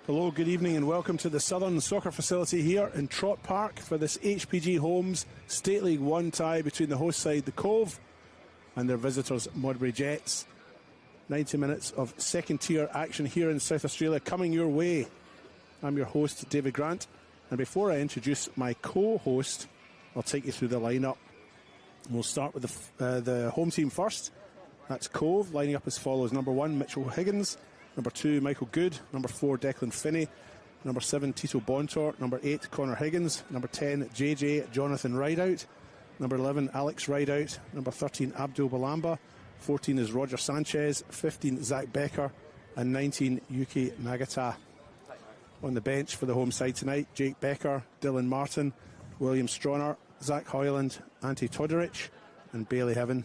Hello, good evening and welcome to the Southern Soccer Facility here in Trott Park for this HPG Homes State League 1 tie between the host side, the Cove, and their visitors, Modbury Jets. 90 minutes of second tier action here in South Australia coming your way. I'm your host, David Grant, and before I introduce my co-host, I'll take you through the lineup. We'll start with the home team first. That's Cove, lining up as follows. Number 1, Mitchell Higgins. Number 2, Michael Good. Number 4, Declan Finney. Number 7, Tito Bontor. Number 8, Connor Higgins. Number 10, JJ Jonathan Rideout. Number 11, Alex Rideout. Number 13, Abdul Balamba. 14 is Roger Sanchez. 15, Zach Becker. And 19, Yuki Nagata. On the bench for the home side tonight, Jake Becker, Dylan Martin, William Stronner, Zach Hoyland, Ante Todoric, and Bailey Heaven.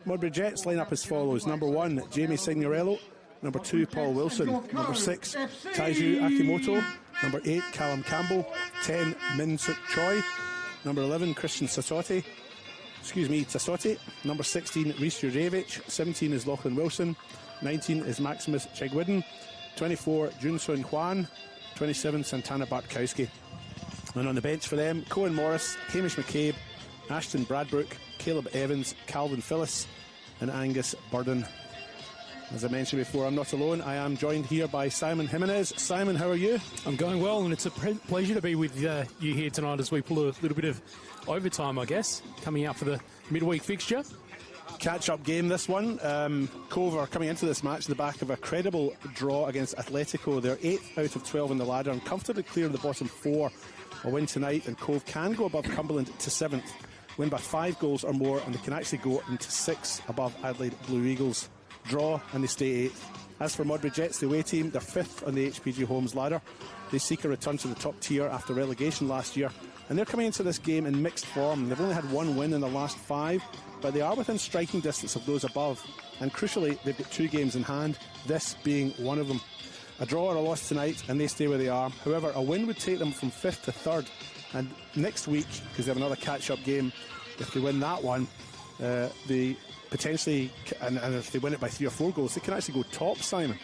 Modbury Jets line up as follows. Number 1, Jamie Signorello. Number 2, Paul Wilson. Number 6, Taiju Akimoto. Number 8, Callum Campbell. 10, Min Suk Choi. Number 11, Christian Tassotti. Number 16, Rhys Jurjevic. 17 is Lachlan Wilson. 19 is Maximus Chegwidden. 24, Junsun Hwan. 27, Santana Bartkowski. And on the bench for them, Cohen Morris, Hamish McCabe, Ashton Bradbrook, Caleb Evans, Calvin Phillis, and Angus Burden. As I mentioned before, I'm not alone. I am joined here by Simon Jimenez. Simon, how are you? I'm going well, and it's a pleasure to be with you here tonight as we pull a little bit of overtime, I guess, coming out for the midweek fixture. Catch-up game, this one. Cove are coming into this match the back of a credible draw against Atletico. They're 8th out of 12 in the ladder and comfortably clear of the bottom 4. A win tonight, and Cove can go above Cumberland to 7th. Win by 5 goals or more, and they can actually go into 6 above Adelaide Blue Eagles. Draw, and they stay 8th. As for Modbury Jets, the away team, they're 5th on the HPG Homes ladder. They seek a return to the top tier after relegation last year, and they're coming into this game in mixed form. They've only had 1 win in the last 5, but they are within striking distance of those above, and crucially, they've got 2 games in hand, this being one of them. A draw or a loss tonight, and they stay where they are. However, a win would take them from 5th to 3rd, and next week, because they have another catch-up game, if they win that one, they potentially, and if they win it by 3 or 4 goals, they can actually go top, Simon.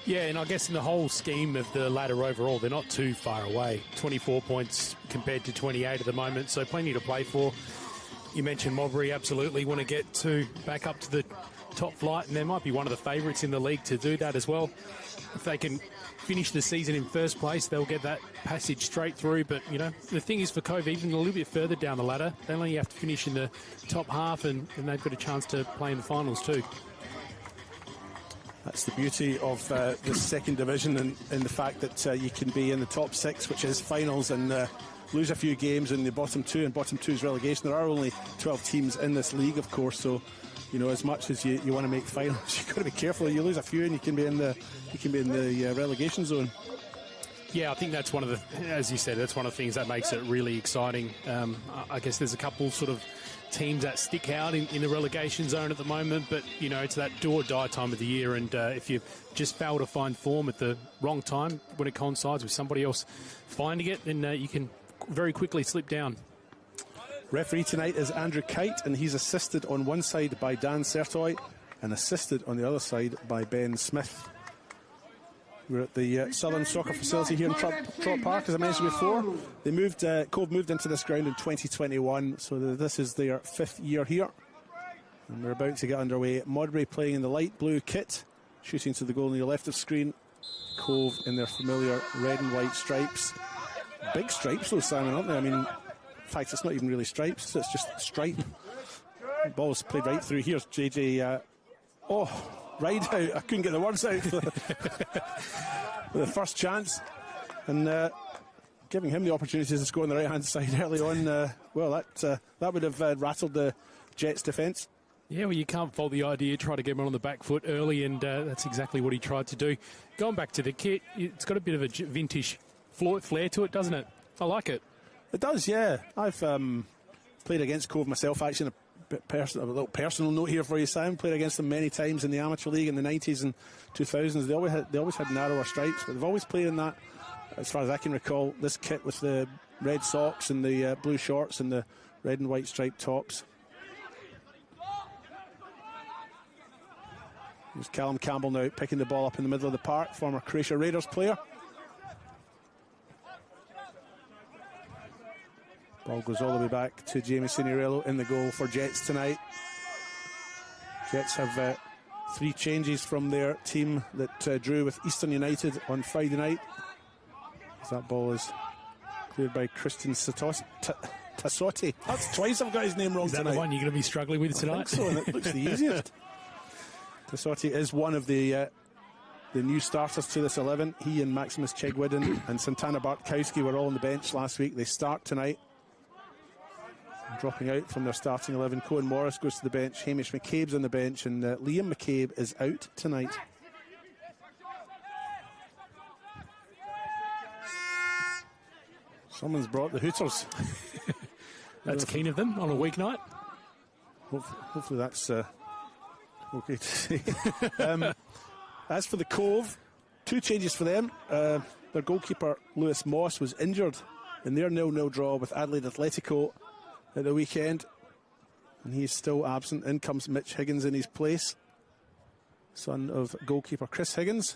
Yeah, and I guess in the whole scheme of the ladder overall, they're not too far away. 24 points compared to 28 at the moment, so plenty to play for. You mentioned Modbury, absolutely want to get back up to the top flight, and they might be one of the favourites in the league to do that as well. If they can finish the season in first place, they'll get that passage straight through. But, you know, the thing is for Cove, even a little bit further down the ladder, they only have to finish in the top half, and they've got a chance to play in the finals too. That's the beauty of this second division, and the fact that you can be in the top 6, which is finals, and lose a few games in the bottom 2, and bottom 2 is relegation. There are only 12 teams in this league, of course, so you know, as much as you want to make finals, you've got to be careful. You lose a few and you can be in the relegation zone. Yeah, I think that's one of the, as you said, that's one of the things that makes it really exciting. I guess there's a couple sort of teams that stick out in the relegation zone at the moment, but, you know, it's that do or die time of the year, and if you just fail to find form at the wrong time when it coincides with somebody else finding it, then you can very quickly slip down. Referee tonight is Andrew Kite, and he's assisted on one side by Dan Sertoy and assisted on the other side by Ben Smith. We're at the Southern Soccer Facility here in Trott Park, as I mentioned before. Cove moved into this ground in 2021, so this is their 5th year here. And we're about to get underway. Modbury playing in the light blue kit, shooting to the goal on your left of screen. Cove in their familiar red and white stripes. Big stripes though, Simon, aren't they? I mean, in fact, it's not even really stripes, it's just stripe. The ball's played right through. Here's JJ. Ride out. I couldn't get the words out for the first chance. And giving him the opportunity to score on the right-hand side early on, that would have rattled the Jets' defence. Yeah, well, you can't fault the idea. Try to get him on the back foot early, and that's exactly what he tried to do. Going back to the kit, it's got a bit of a vintage flair to it, doesn't it? I like it. It does, yeah. I've played against Cove myself, actually, in a little personal note here for you, Simon. Played against them many times in the amateur league in the 90s and 2000s. They always had narrower stripes, but they've always played in that, as far as I can recall, this kit with the red socks and the blue shorts and the red and white striped tops. There's Callum Campbell now picking the ball up in the middle of the park, former Croatia Raiders player. Ball goes all the way back to Jamie Signorello in the goal for Jets tonight. Jets have 3 changes from their team that drew with Eastern United on Friday night. As that ball is cleared by Christian Tassotti. That's twice I've got his name wrong tonight. Is that the one you're going to be struggling with tonight? I think so, and it looks the easiest. Tassotti is one of the new starters to this 11. He and Maximus Chegwidden and Santana Bartkowski were all on the bench last week. They start tonight. Dropping out from their starting 11, Cohen Morris goes to the bench, Hamish McCabe's on the bench, and Liam McCabe is out tonight. Someone's brought the Hooters. That's keen of them on a weeknight. Hopefully that's okay to see. As for the Cove, 2 changes for them. Their goalkeeper, Lewis Moss, was injured in their 0-0 draw with Adelaide Atletico at the weekend, and he's still absent. In comes Mitch Higgins in his place, son of goalkeeper Chris Higgins.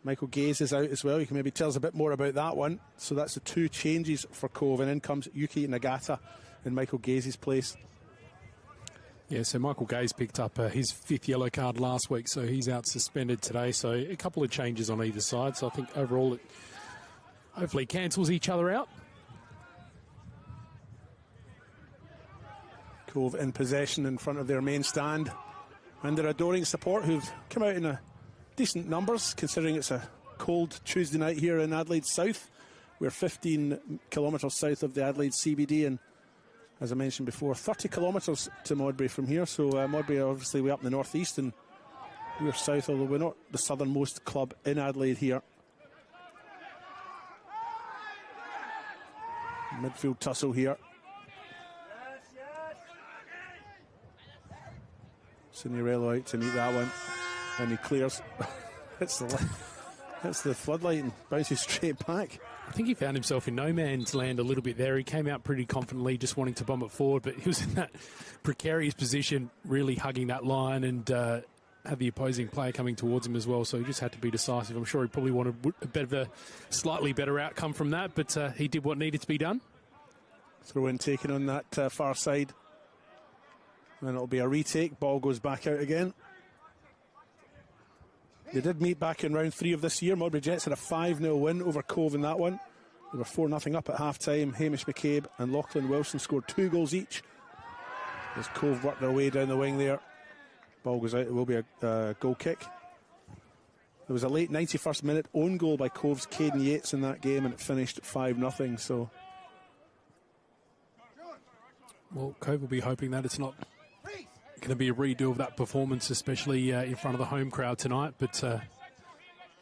Michael Gaze is out as well. You can maybe tell us a bit more about that one. So that's the 2 changes for Cove, and in comes Yuki Nagata in Michael Gaze's place. Yeah, so Michael Gaze picked up his 5th yellow card last week, so he's out suspended today. So a couple of changes on either side. So I think overall it hopefully cancels each other out. Cove in possession in front of their main stand, and their adoring support who've come out in decent numbers considering it's a cold Tuesday night here in Adelaide South. We're 15 kilometres south of the Adelaide CBD, and as I mentioned before, 30 kilometres to Modbury from here. So Modbury are obviously way up in the northeast, and we're south, although we're not the southernmost club in Adelaide here. Midfield tussle here. Signorello out to meet that one, and he clears. Hits the floodlight and bounces straight back. I think he found himself in no man's land a little bit there. He came out pretty confidently, just wanting to bomb it forward, but he was in that precarious position, really hugging that line, and had the opposing player coming towards him as well, so he just had to be decisive. I'm sure he probably wanted a bit of a slightly better outcome from that, but he did what needed to be done. Throw in taken on that far side. And it'll be a retake. Ball goes back out again. They did meet back in round 3 of this year. Modbury Jets had a 5-0 win over Cove in that one. They were 4-0 up at half-time. Hamish McCabe and Lachlan Wilson scored 2 goals each. As Cove worked their way down the wing there. Ball goes out. It will be a goal kick. There was a late 91st minute own goal by Cove's Caden Yates in that game, and it finished 5-0. So, well, Cove will be hoping that it's not going to be a redo of that performance, especially in front of the home crowd tonight. But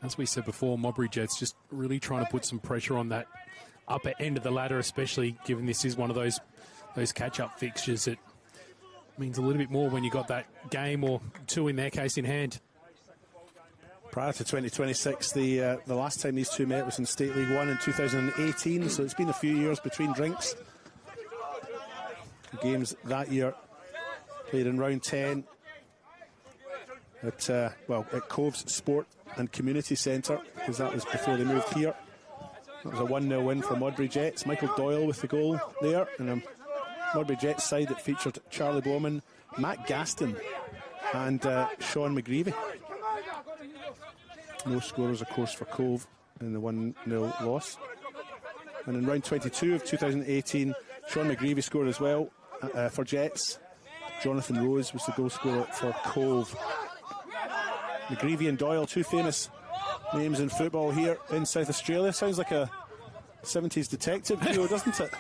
as we said before, Modbury Jets just really trying to put some pressure on that upper end of the ladder, especially given this is one of those catch-up fixtures. It means a little bit more when you got that game or 2 in their case in hand. Prior to 2026, the last time these two met was in State League 1 in 2018, so it's been a few years between drinks. The games that year played in round 10 at Cove's Sport and Community Centre, because that was before they moved here. That was a 1-0 win for Modbury Jets. Michael Doyle with the goal there, and a Modbury Jets side that featured Charlie Bowman, Matt Gaston and Sean McGreevy. No scorers, of course, for Cove in the 1-0 loss. And in round 22 of 2018, Sean McGreevy scored as well for Jets. Jonathan Rose was the goal scorer for Cove. McGreevy and Doyle, 2 famous names in football here in South Australia. Sounds like a 70s detective duo, doesn't it?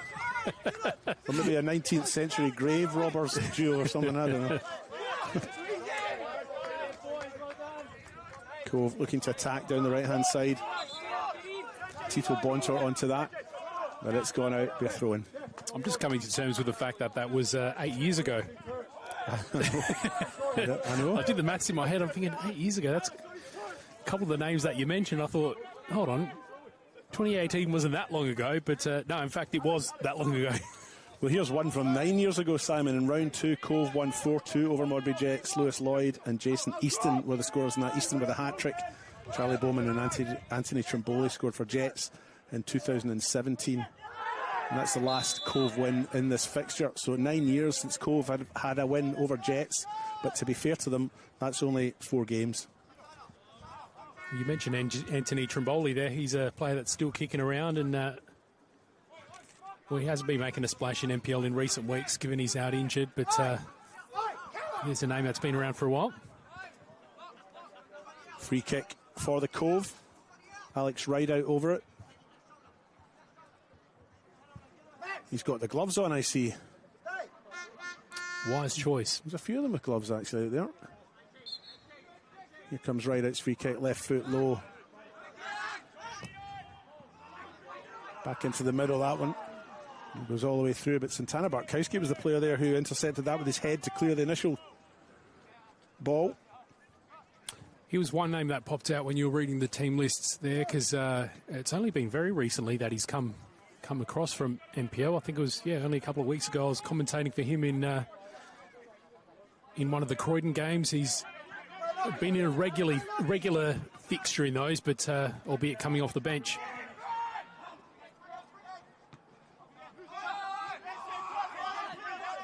Or maybe a 19th century grave robbers duo or something, I don't know. Cove looking to attack down the right-hand side. Tito Bonter onto that, but it's gone out, be a throw-in. I'm just coming to terms with the fact that was 8 years ago. I know. I did the maths in my head. I'm thinking 8 years ago. That's a couple of the names that you mentioned. I thought, hold on, 2018 wasn't that long ago, but no, in fact, it was that long ago. Well, here's one from 9 years ago, Simon. In round 2, Cove won 4-2 over Modbury Jets. Lewis Lloyd and Jason Easton were the scorers in that. Easton with a hat-trick. Charlie Bowman and Anthony Trimboli scored for Jets in 2017. And that's the last Cove win in this fixture. So 9 years since Cove had a win over Jets. But to be fair to them, that's only 4 games. You mentioned Anthony Trimboli there. He's a player that's still kicking around, and well, he hasn't been making a splash in NPL in recent weeks, given he's out injured, but here's a name that's been around for a while. Free kick for the Cove. Alex Rideout over it. He's got the gloves on, I see. Wise choice. There's a few of them with gloves actually out there. Here comes Rideout's free kick, left foot low. Back into the middle, that one. It goes all the way through, but Santana Barkowski was the player there who intercepted that with his head to clear the initial ball. He was one name that popped out when you were reading the team lists there, because it's only been very recently that he's come across from NPL. I think it was, only a couple of weeks ago I was commentating for him in one of the Croydon games. He's been in a regular fixture in those, but albeit coming off the bench.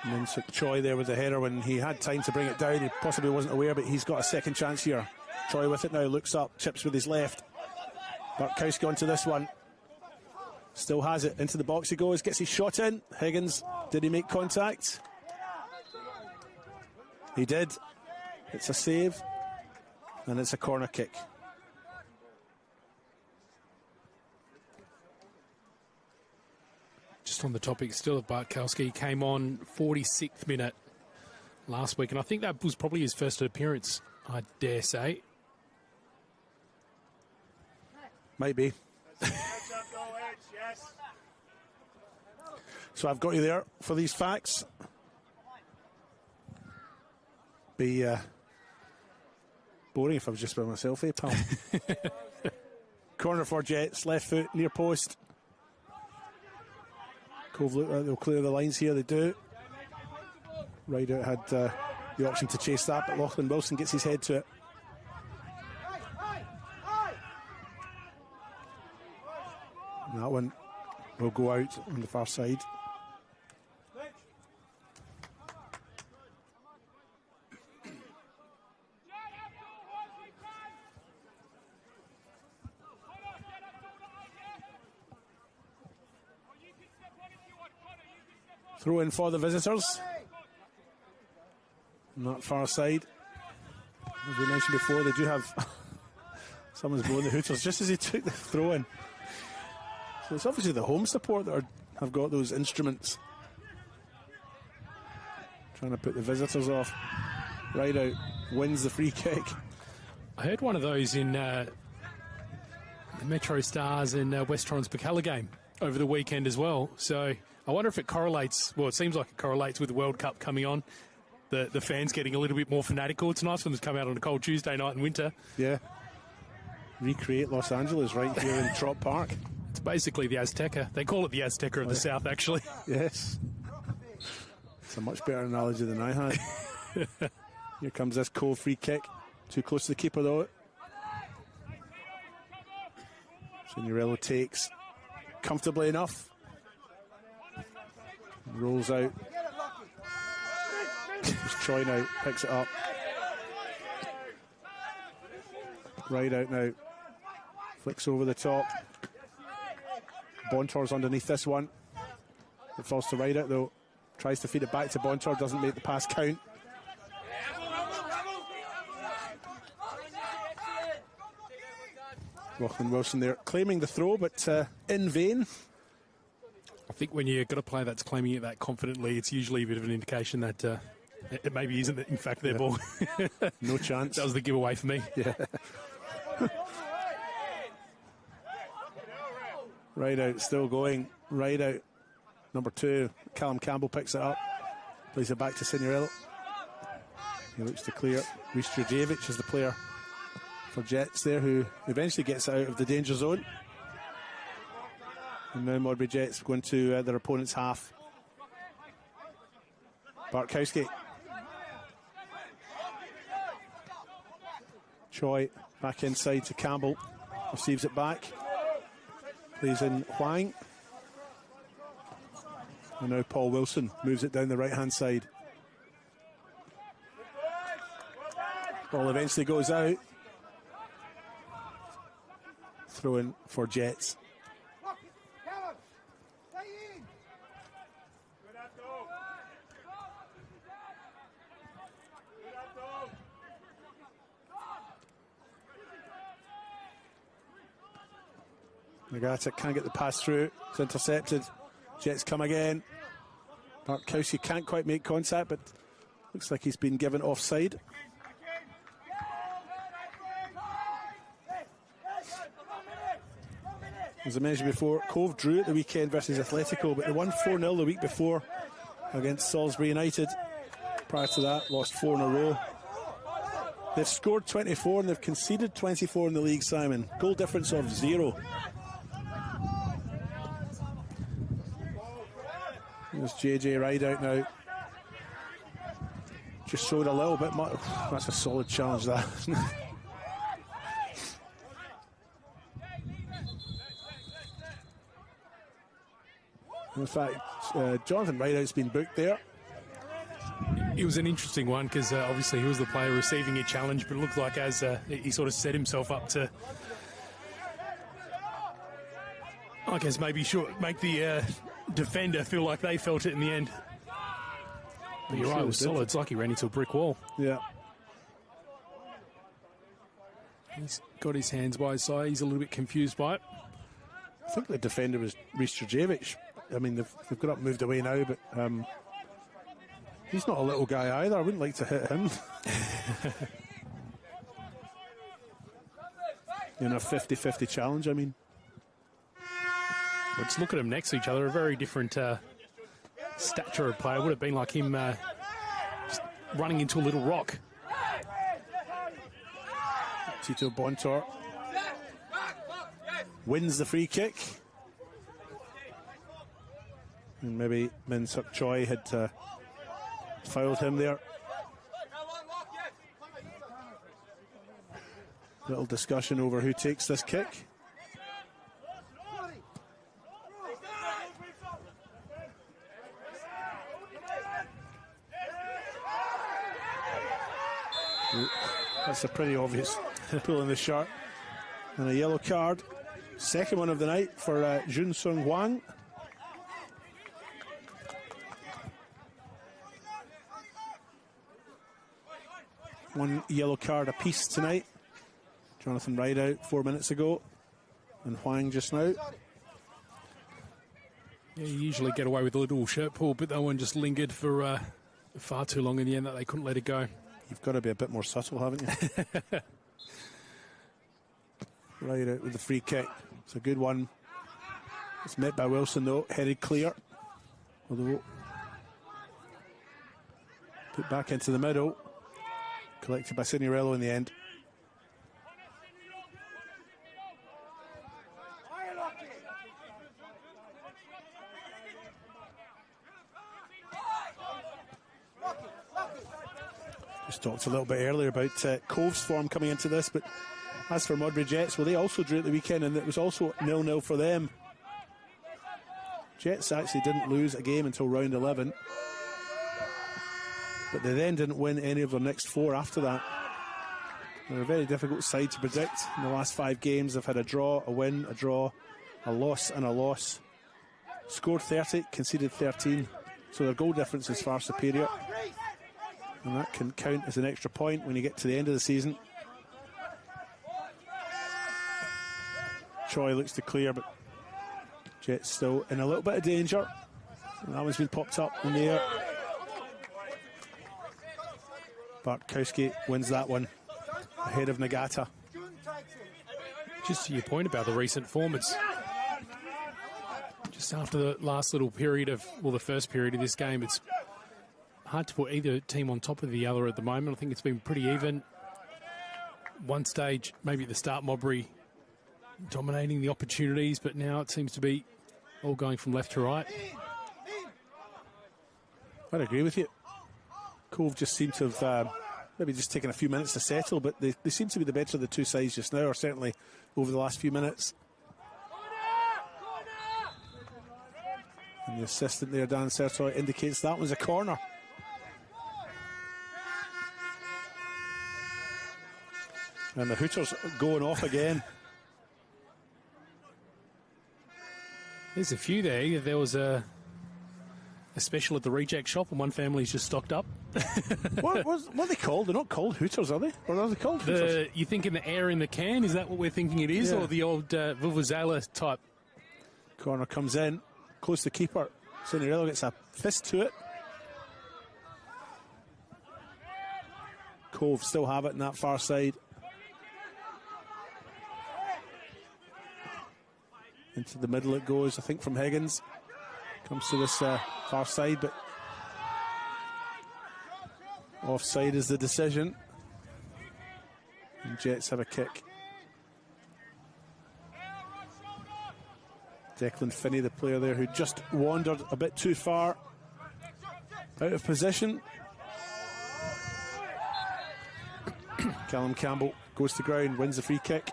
And then Choi there with the header when he had time to bring it down. He possibly wasn't aware, but he's got a second chance here. Choi with it now, looks up, chips with his left. Bartkowski onto this one. Still has it, into the box he goes, gets his shot in. Higgins, did he make contact? He did. It's a save, and it's a corner kick. Just on the topic still of Bartkowski, came on 46th minute last week, and I think that was probably his first appearance, I dare say. Might be. So I've got you there for these facts. Be boring if I was just by myself, pal? Corner for Jets, left foot, near post. Cove look like they'll clear the lines here, they do. Rideout had the option to chase that, but Lachlan Wilson gets his head to it. And that one will go out on the far side. Throw in for the visitors. On that far side. As we mentioned before, they do have someone's blowing the hooters just as he took the throw in. So it's obviously the home support that have got those instruments. Trying to put the visitors off. Rideout wins the free kick. I heard one of those in the Metro Stars and West Torrens Pacala game over the weekend as well. So I wonder if it correlates. Well, it seems like it correlates with the World Cup coming on. The fans getting a little bit more fanatical. It's nice when they come out on a cold Tuesday night in winter. Yeah. Recreate Los Angeles right here in Trott Park. It's basically the Azteca. They call it the Azteca of the South, actually. Yes. It's a much better analogy than I had. Here comes this Cove free kick. Too close to the keeper, though. Signorello takes comfortably enough. Rolls out. It's Troy now, picks it up. Rideout now. Flicks over the top. Bontor's underneath this one. It falls to Rideout though. Tries to feed it back to Bontor, doesn't make the pass count. Lachlan Wilson there claiming the throw, but in vain. I think when you've got a player that's claiming it that confidently, it's usually a bit of an indication that it maybe isn't, in fact, their ball. No chance. That was the giveaway for me. Yeah. Rideout still going. Rideout, number 2. Callum Campbell picks it up. Plays it back to Signorello. He looks to clear. Rhys Drzevic is the player for Jets there, who eventually gets out of the danger zone. And now Modbury Jets going to their opponent's half. Bartkowski. Choi back inside to Campbell. Receives it back. Plays in Huang. And now Paul Wilson moves it down the right-hand side. Ball eventually goes out. Throw in for Jets. Nagata can't get the pass through. It's intercepted. Jets come again. Bartkowski can't quite make contact, but looks like he's been given offside. As I mentioned before, Cove drew at the weekend versus Atletico, but they won 4-0 the week before against Salisbury United. Prior to that, lost 4 in a row. They've scored 24 and they've conceded 24 in the league, Simon. Goal difference of 0. There's JJ Rideout now. Just showed a little bit much. That's a solid challenge, that. In fact, Jonathan Rideout's been booked there. It was an interesting one because obviously he was the player receiving a challenge, but it looked like as he sort of set himself up to, I guess, maybe make the defender feel like they felt it in the end. But you're right, it was solid. It's like he ran into a brick wall. Yeah. He's got his hands by his side. He's a little bit confused by it. I think the defender was Rhys Trzewiczek. I mean, they've got up, moved away now, but he's not a little guy either. I wouldn't like to hit him. In a 50-50 challenge, I mean. Let's look at them next to each other. A very different stature of player. Would have been like him just running into a little rock. Tito Bontor wins the free kick. And maybe Min Suk Choi had fouled him there. Little discussion over who takes this kick. That's a pretty obvious pull in the shirt. And a yellow card. Second one of the night for Jun Sung Hwang. One yellow card apiece tonight. Jonathan Rideout 4 minutes ago. And Hwang just now. Yeah, you usually get away with a little shirt pull, but that one just lingered for far too long in the end that they couldn't let it go. You've got to be a bit more subtle, haven't you? Rideout with the free kick. It's a good one. It's met by Wilson, though. Headed clear. Although put back into the middle. Collected by Signorello in the end. Just talked a little bit earlier about Cove's form coming into this, but as for Modbury Jets, well, they also drew at the weekend, and it was also 0-0 for them. Jets actually didn't lose a game until round 11. But they then didn't win any of their next 4 after that. They're a very difficult side to predict. In the last 5 games, they've had a draw, a win, a draw, a loss, and a loss. Scored 30, conceded 13. So their goal difference is far superior. And that can count as an extra point when you get to the end of the season. Choi looks to clear, but Jets still in a little bit of danger. And that one's been popped up in the air. Bartkowski wins that one ahead of Nagata. Just to your point about the recent form, it's just after the last little period of, well, the first period of this game, it's hard to put either team on top of the other at the moment. I think it's been pretty even. One stage, maybe at the start, Modbury dominating the opportunities, but now it seems to be all going from left to right. I'd agree with you. Cove just seem to have maybe just taken a few minutes to settle, but they seem to be the better of the two sides just now, or certainly over the last few minutes. And the assistant there, Dan Sertoy, indicates that was a corner. And the Hooters going off again. There's a few there. There was a special at the reject shop, and one family's just stocked up. what are they called? They're not called Hooters, are they? Or are they called Hooters? You thinking the air in the can? Is that what we're thinking it is? Yeah. Or the old Vuvuzela type? Corner comes in, close to keeper. Cinerello gets a fist to it. Cove still have it in that far side. Into the middle it goes, I think, from Higgins. Comes to this far side, but offside is the decision. And Jets have a kick. Declan Finney, the player there who just wandered a bit too far out of position. Callum Campbell goes to ground, wins the free kick.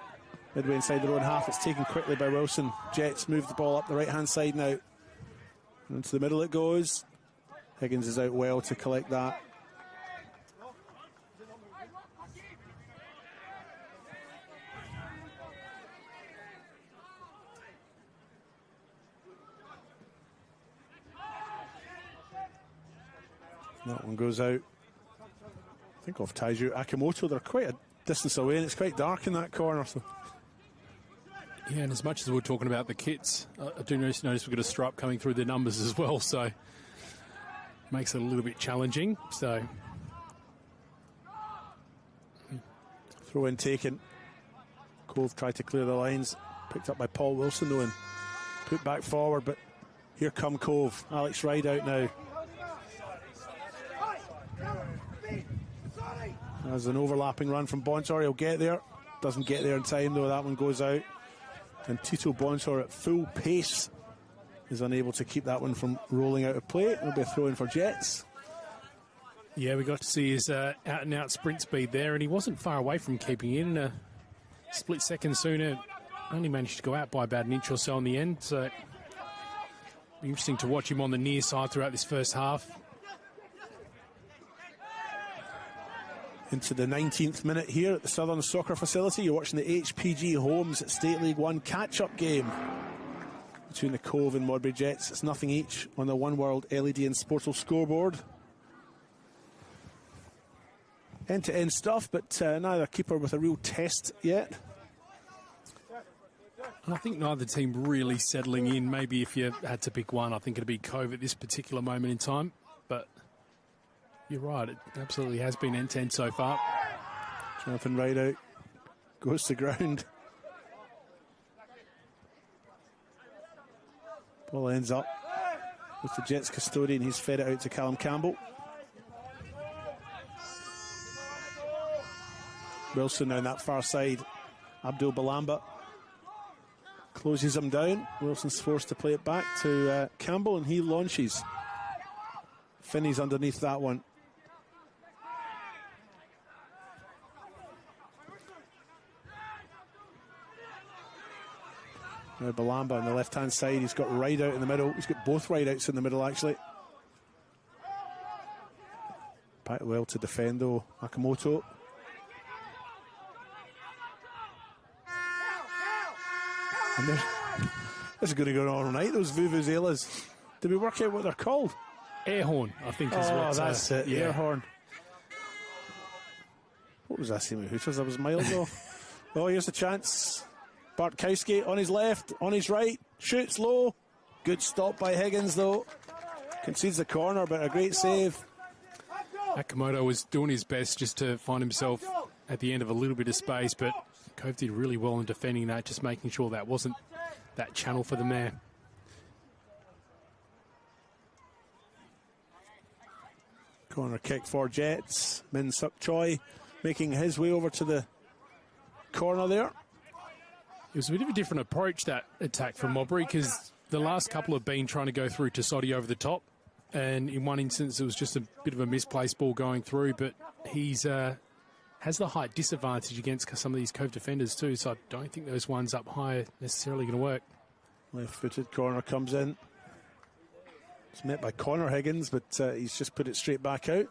Midway inside their own half, it's taken quickly by Wilson. Jets move the ball up the right-hand side now. Into the middle it goes. Higgins is out well to collect that. That one goes out. I think off Taiju Akimoto. They're quite a distance away and it's quite dark in that corner. So. Yeah, and as much as we're talking about the kits, I do notice we've got a stripe coming through the numbers as well, so makes it a little bit challenging. So throw in taken. Cove tried to clear the lines, picked up by Paul Wilson though and put back forward, but here come Cove. Alex Ride out now. There's an overlapping run from Bonsor. He'll get there. Doesn't get there in time though. That one goes out. And Tito Bonsor at full pace is unable to keep that one from rolling out of play. It'll be a throw in for Jets. Yeah, we got to see his out-and-out sprint speed there, and he wasn't far away from keeping in. A split second sooner, only managed to go out by about an inch or so in the end. So it'll be interesting to watch him on the near side throughout this first half. Into the 19th minute here at the Southern Soccer Facility. You're watching the HPG Homes State League 1 catch-up game between the Cove and Modbury Jets. It's nothing each on the One World LED and Sportal scoreboard. End-to-end stuff, but neither keeper with a real test yet. I think neither team really settling in. Maybe if you had to pick one, I think it'd be Cove at this particular moment in time. But you're right, it absolutely has been end-to-end so far. Jonathan Rideout goes to ground. Ball ends up with the Jets custodian. He's fed it out to Callum Campbell. Wilson on that far side. Abdul Balamba closes him down. Wilson's forced to play it back to Campbell, and he launches. Finney's underneath that one. Now Balamba on the left-hand side. He's got Rideout in the middle. He's got both Rideouts in the middle, actually. Back well to defend, though, Akamoto. And this is going to go on all night, those vuvuzelas. Did we work out what they're called? Air horn, I think is what. Oh, that's it, yeah. Air horn. What was I saying with Hooters? I was miles off. Oh, here's the chance. Bartkowski on his left, on his right, shoots low. Good stop by Higgins, though. Concedes the corner, but a great save. Akamoto was doing his best just to find himself at the end of a little bit of space, but Cove did really well in defending that, just making sure that wasn't that channel for them there. Corner kick for Jets. Min Suk Choi making his way over to the corner there. It was a bit of a different approach, that attack from Modbury, because the last couple have been trying to go through to Soddy over the top, and in one instance it was just a bit of a misplaced ball going through, but he's has the height disadvantage against some of these Cove defenders too, so I don't think those ones up high are necessarily going to work. Left-footed corner comes in. It's met by Connor Higgins, but he's just put it straight back out.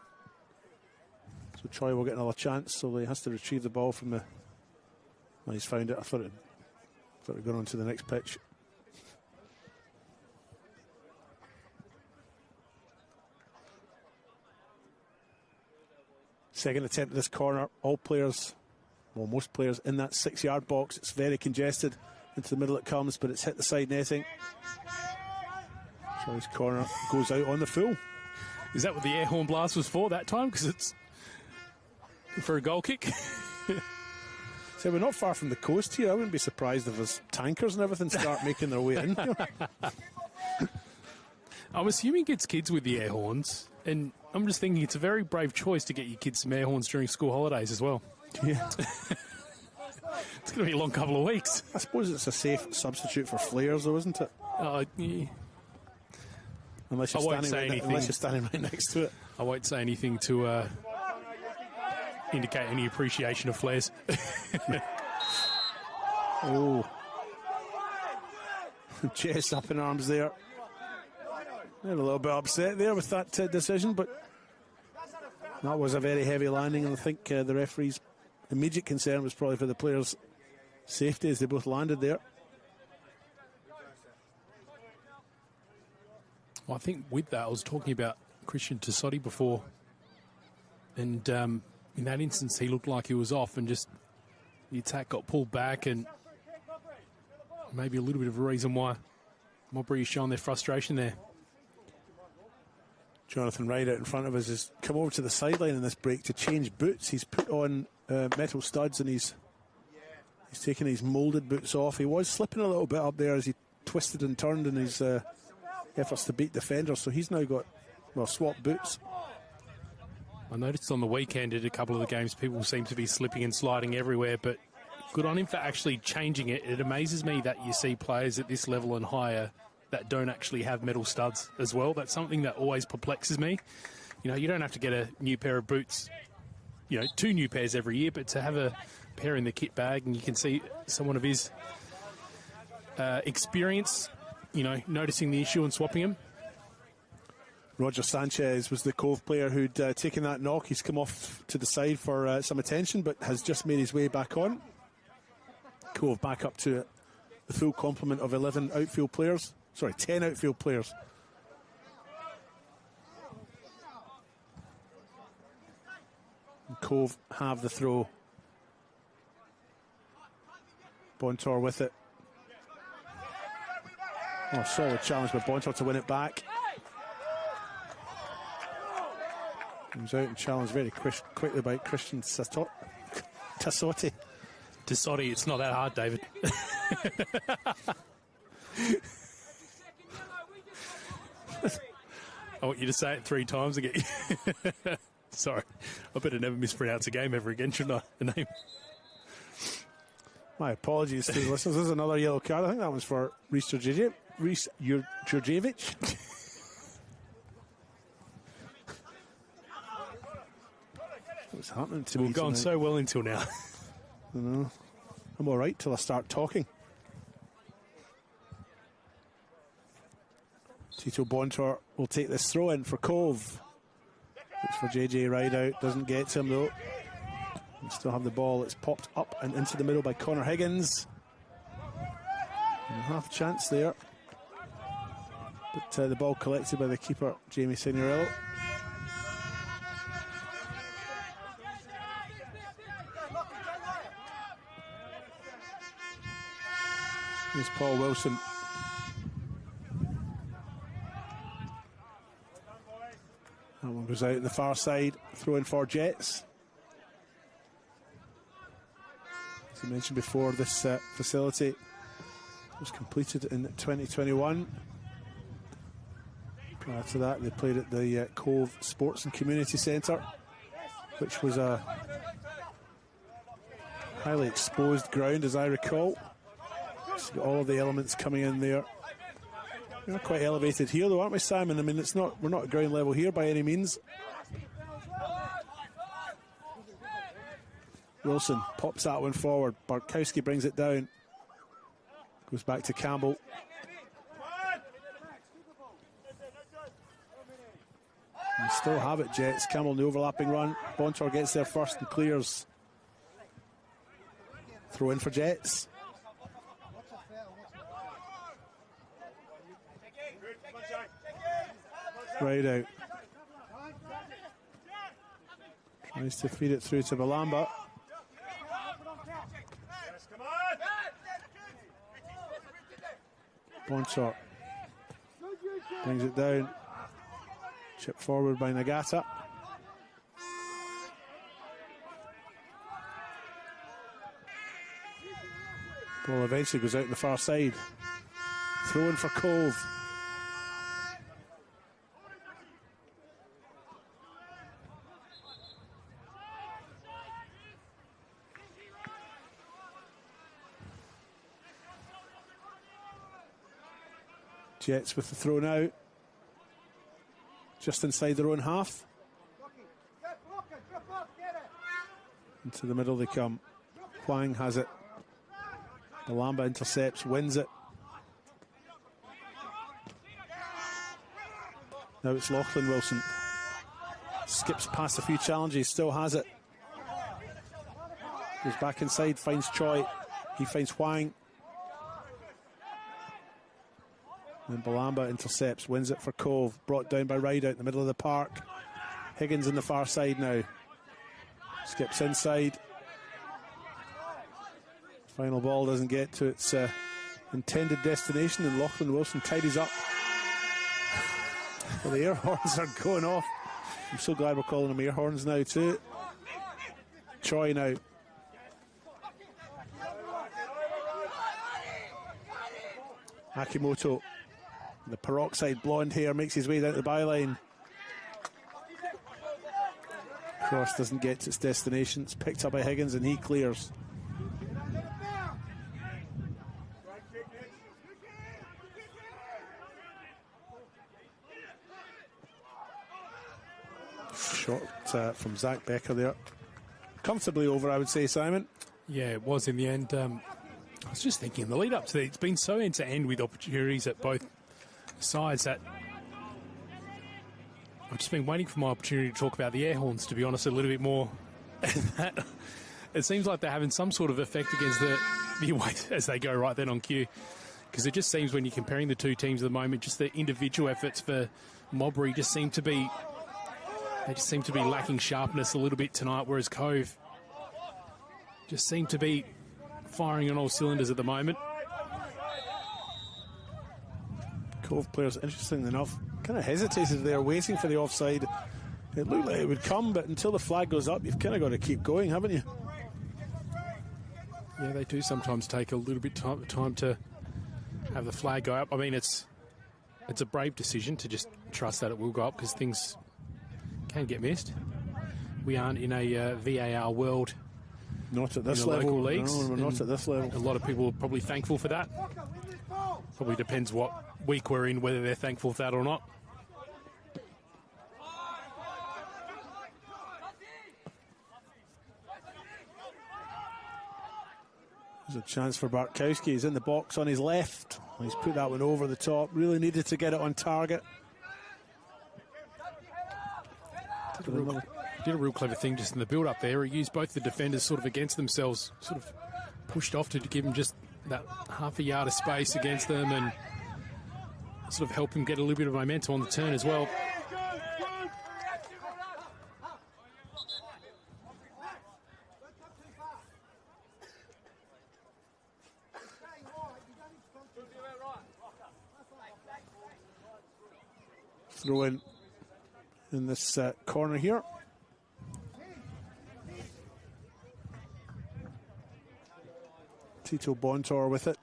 So Troy will get another chance, so he has to retrieve the ball from the... Well, he's found it. I thought it'd gone on to the next pitch. Second attempt at this corner. All players, well, most players in that 6-yard box. It's very congested. Into the middle it comes, but it's hit the side netting. So his corner goes out on the full. Is that what the air horn blast was for that time? Because it's for a goal kick. So we're not far from the coast here. I wouldn't be surprised if his tankers and everything start making their way in. I'm assuming it's kids with the air horns, and I'm just thinking it's a very brave choice to get your kids some air horns during school holidays as well. Yeah. It's going to be a long couple of weeks. I suppose it's a safe substitute for flares, though, isn't it? Yeah. Unless you're standing right next to it. I won't say anything to indicate any appreciation of flares. Oh. Chest up in arms there. They're a little bit upset there with that decision, but that was a very heavy landing, and I think the referee's immediate concern was probably for the players' safety as they both landed there. Well, I think with that, I was talking about Christian Tassotti before, and in that instance, he looked like he was off, and just the attack got pulled back, and maybe a little bit of a reason why Modbury is showing their frustration there. Jonathan Wright out in front of us has come over to the sideline in this break to change boots. He's put on metal studs, and he's taken his moulded boots off. He was slipping a little bit up there as he twisted and turned in his efforts to beat defenders, so he's now got, well, swapped boots. I noticed on the weekend at a couple of the games, people seem to be slipping and sliding everywhere, but good on him for actually changing it. It amazes me that you see players at this level and higher that don't actually have metal studs as well. That's something that always perplexes me. You know, you don't have to get a new pair of boots, 2 new pairs every year, but to have a pair in the kit bag, and you can see someone of his experience, noticing the issue and swapping them. Roger Sanchez was the Cove player who'd taken that knock. He's come off to the side for some attention, but has just made his way back on. Cove back up to the full complement of 11 outfield players. Sorry, 10 outfield players. And Cove have the throw. Bontor with it. Oh, solid challenge by Bontor to win it back. Comes out and challenged very quickly by Christian Tassotti. Tassotti, it's not that hard, David. I want you to say it 3 times again. Sorry, I better never mispronounce a game ever again, shouldn't I? The name. My apologies to the listeners. This is another yellow card. I think that was for Rhys Jurjevic. What's happening to me? We've gone so well until now. I know. I'm all right till I start talking. Tito Bontor will take this throw in for Cove. Looks for JJ Rideout. Doesn't get to him though. We still have the ball. It's popped up and into the middle by Connor Higgins. And half chance there. But the ball collected by the keeper, Jamie Signorello. Here's Paul Wilson. That one goes out the far side, throwing for Jets. As I mentioned before, this facility was completed in 2021. Prior to that, they played at the Cove Sports and Community Centre, which was a highly exposed ground, as I recall. So all of the elements coming in there. We're quite elevated here, though, aren't we, Simon? I mean, we're not at ground level here by any means. Wilson pops that one forward. Bartkowski brings it down. Goes back to Campbell. You still have it, Jets. Campbell in the overlapping run. Bontor gets there first and clears. Throw in for Jets. Right out. Tries to feed it through to Balamba. Bontor brings it down. Chip forward by Nagata. Ball eventually goes out on the far side. Throw in for Cove. Jets with the throw now. Just inside their own half. Into the middle they come. Huang has it. Balamba intercepts, wins it. Now it's Lachlan Wilson. Skips past a few challenges, still has it. Goes back inside, finds Choi. He finds Huang. And Balamba intercepts, wins it for Cove. Brought down by Rideout in the middle of the park. Higgins in the far side now. Skips inside. Final ball doesn't get to its intended destination, and Lachlan Wilson tidies up. Well, the air horns are going off. I'm so glad we're calling them air horns now too. Choi now. Akimoto, the peroxide blonde hair, makes his way down the byline. Cross doesn't get to its destination. It's picked up by Higgins and he clears. Shot from Zach Becker there. Comfortably over, I would say, Simon. Yeah, it was in the end. I was just thinking, the lead up to it's been so end-to-end with opportunities at both sides that I've just been waiting for my opportunity to talk about the air horns, to be honest, a little bit more. It seems like they're having some sort of effect against the away as they go right then on cue. Because it just seems when you're comparing the two teams at the moment, just the individual efforts for Modbury just seem to be lacking sharpness a little bit tonight, whereas Cove just seem to be firing on all cylinders at the moment. Cove players, interestingly enough, kind of hesitated there, waiting for the offside. It looked like it would come, but until the flag goes up, you've kind of got to keep going, haven't you? Yeah, they do sometimes take a little bit time to have the flag go up. I mean, it's a brave decision to just trust that it will go up, because things can get missed. We aren't in a VAR world. Not at this level. Local leagues. No, we're not at this level. A lot of people are probably thankful for that. Probably depends what week we're in, whether they're thankful for that or not. There's a chance for Bartkowski. He's in the box on his left. He's put that one over the top. Really needed to get it on target. Did a real clever thing just in the build-up there. He used both the defenders sort of against themselves, sort of pushed off to give him just that half a yard of space against them and sort of help him get a little bit of momentum on the turn as well. Throw in this corner here. Tito Bontor with it.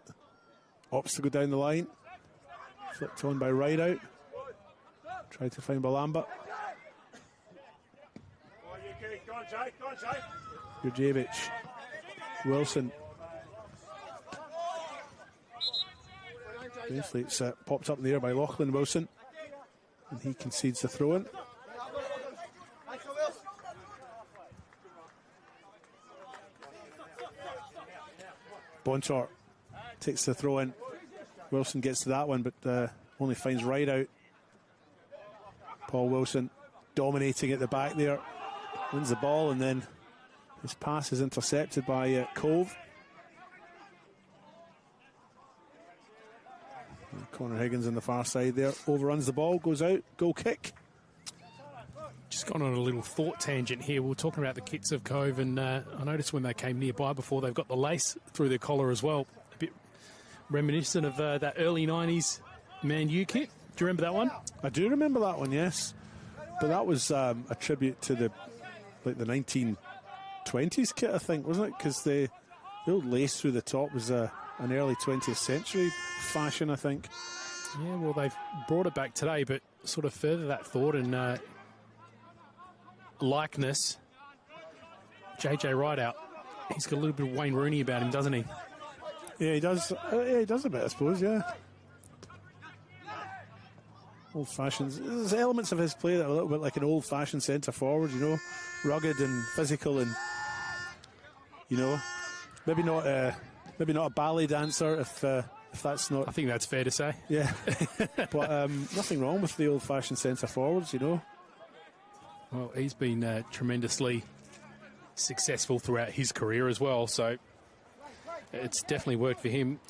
Opts to go down the line. Flipped on by Rideout. Tried to find Balamba. Jurjevic. Basically, it's popped up in the air by Lachlan Wilson, and he concedes the throw-in. Bontor takes the throw-in. Wilson gets to that one, but only finds right out. Paul Wilson dominating at the back there. Wins the ball, and then his pass is intercepted by Cove. And Connor Higgins on the far side there. Overruns the ball, goes out, goal kick. Just gone on a little thought tangent here. We were talking about the kits of Cove, and I noticed when they came nearby before, they've got the lace through their collar as well. A bit reminiscent of that early 90s Man U kit. Do you remember that one? I do remember that one, yes. But that was a tribute to the 1920s kit, I think, wasn't it? Because the old lace through the top was an early 20th century fashion, I think. Yeah, well, they've brought it back today, but sort of further that thought and likeness. JJ Rideout, he's got a little bit of Wayne Rooney about him, doesn't he? Yeah, he does. Yeah, he does a bit, I suppose, yeah. Old-fashioned. There's elements of his play that are a little bit like an old-fashioned centre-forward, you know, rugged and physical and, you know, maybe not a ballet dancer if that's not... I think that's fair to say. Yeah. But nothing wrong with the old-fashioned centre-forwards, you know. Well, he's been tremendously successful throughout his career as well, so it's definitely worked for him.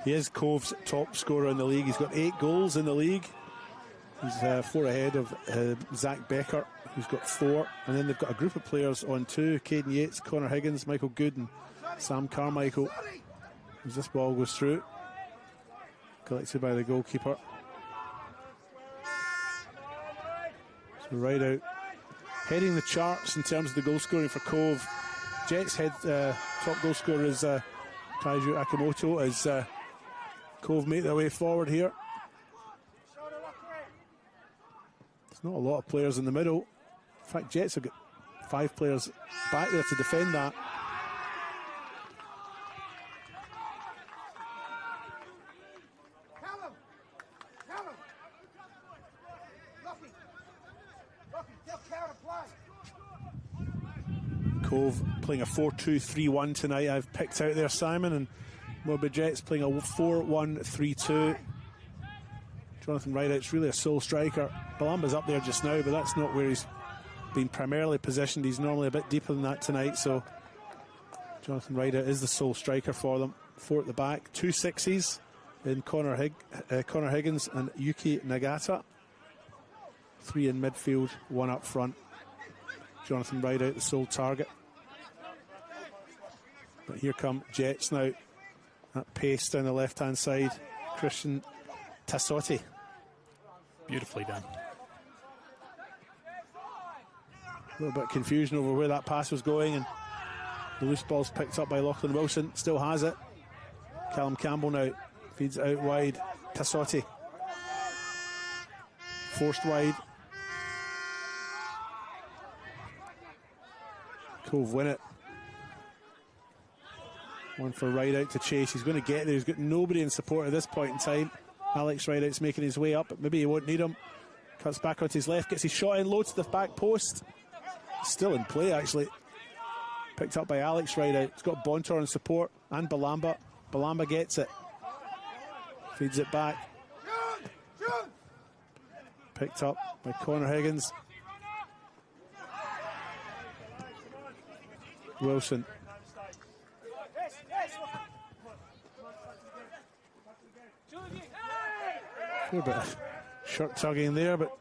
He is Cove's top scorer in the league. He's got 8 goals in the league. He's 4 ahead of Zach Becker, who's got 4. And then they've got a group of players on 2. Caden Yates, Connor Higgins, Michael Good and Sam Carmichael. As this ball goes through, collected by the goalkeeper. So right out. Heading the charts in terms of the goal scoring for Cove. Jets head top goal scorer is Taiju Akimoto as Cove make their way forward here. There's not a lot of players in the middle. In fact, Jets have got 5 players back there to defend that. Cove playing a 4-2-3-1 tonight. I've picked out there, Simon, and Modbury Jets playing a 4-1-3-2. Jonathan Rideout's really a sole striker. Balamba's up there just now, but that's not where he's been primarily positioned. He's normally a bit deeper than that tonight, so Jonathan Rideout is the sole striker for them. 4 at the back, 2 6s in Connor Higgins and Yuki Nagata. 3 in midfield, 1 up front. Jonathan Rideout, the sole target. But here come Jets now. That pace down the left-hand side. Christian Tassotti. Beautifully done. A little bit of confusion over where that pass was going, and the loose ball's picked up by Lachlan Wilson. Still has it. Callum Campbell now feeds it out wide. Tassotti. Forced wide. Cove win it. One for Rideout to chase. He's going to get there. He's got nobody in support at this point in time. Alex Rideout's making his way up, but maybe he won't need him. Cuts back onto his left, gets his shot in, low to the back post. Still in play, actually. Picked up by Alex Rideout. He's got Bontor in support and Balamba. Balamba gets it. Feeds it back. Picked up by Connor Higgins. Wilson. A bit of shirt tugging there, but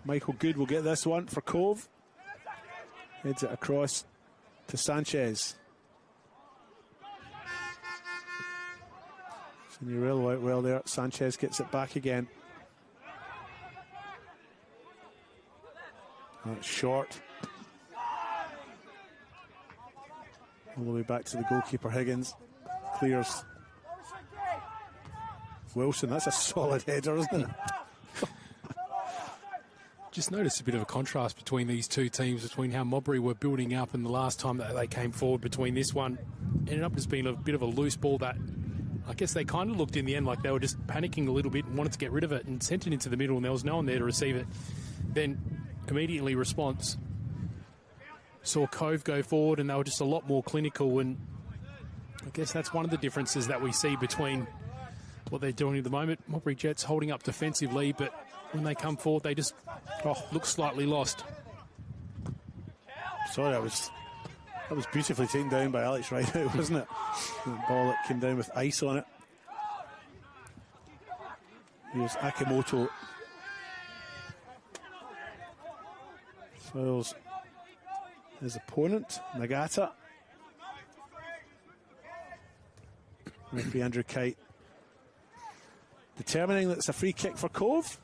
Michael Good will get this one for Cove. Heads it across to Sanchez. Signorello out well there. Sanchez gets it back again. That's short. All the way back to the goalkeeper Higgins. Clears. Wilson, that's a solid header, isn't it? Just noticed a bit of a contrast between these two teams, between how Modbury were building up and the last time that they came forward between this one. Ended up just being a bit of a loose ball that I guess they kind of looked in the end like they were just panicking a little bit and wanted to get rid of it and sent it into the middle, and there was no one there to receive it. Then immediately response saw Cove go forward, and they were just a lot more clinical, and I guess that's one of the differences that we see between what they're doing at the moment. Modbury Jets holding up defensively, but when they come forward, they just look slightly lost. Sorry, that was beautifully taken down by Alex Rideout, wasn't it? The ball that came down with ice on it. Here's Akimoto. Fouls his opponent, Nagata. Referee Andrew Kite determining that it's a free kick for Cove.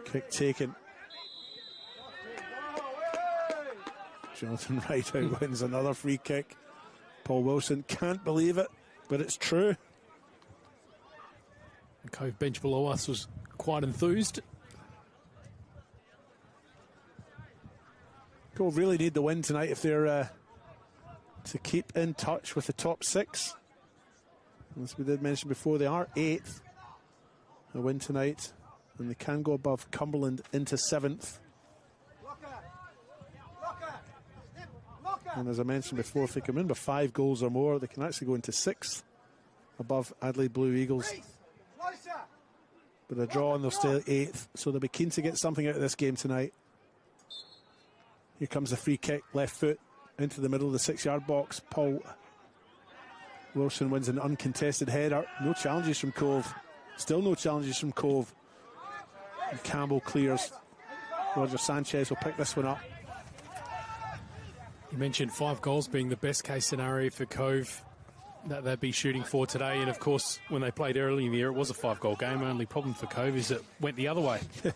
Kick taken. Jonathan Rideout wins another free kick. Paul Wilson can't believe it, but it's true. The Cove bench below us was quite enthused. Cove really need the win tonight if they're to keep in touch with the top six. As we did mention before, they are 8th. A win tonight, and they can go above Cumberland into 7th. And as I mentioned before, if they come in with 5 goals or more, they can actually go into 6th above Adelaide Blue Eagles. But a draw and they'll stay 8th, so they'll be keen to get something out of this game tonight. Here comes the free kick, left foot into the middle of the 6-yard box. Paul Wilson wins an uncontested header. No challenges from Cove. Still no challenges from Cove. And Campbell clears. Roger Sanchez will pick this one up. You mentioned 5 goals being the best case scenario for Cove that they'd be shooting for today, and of course when they played early in the year it was a 5-goal game. Only problem for Cove is it went the other way. I'm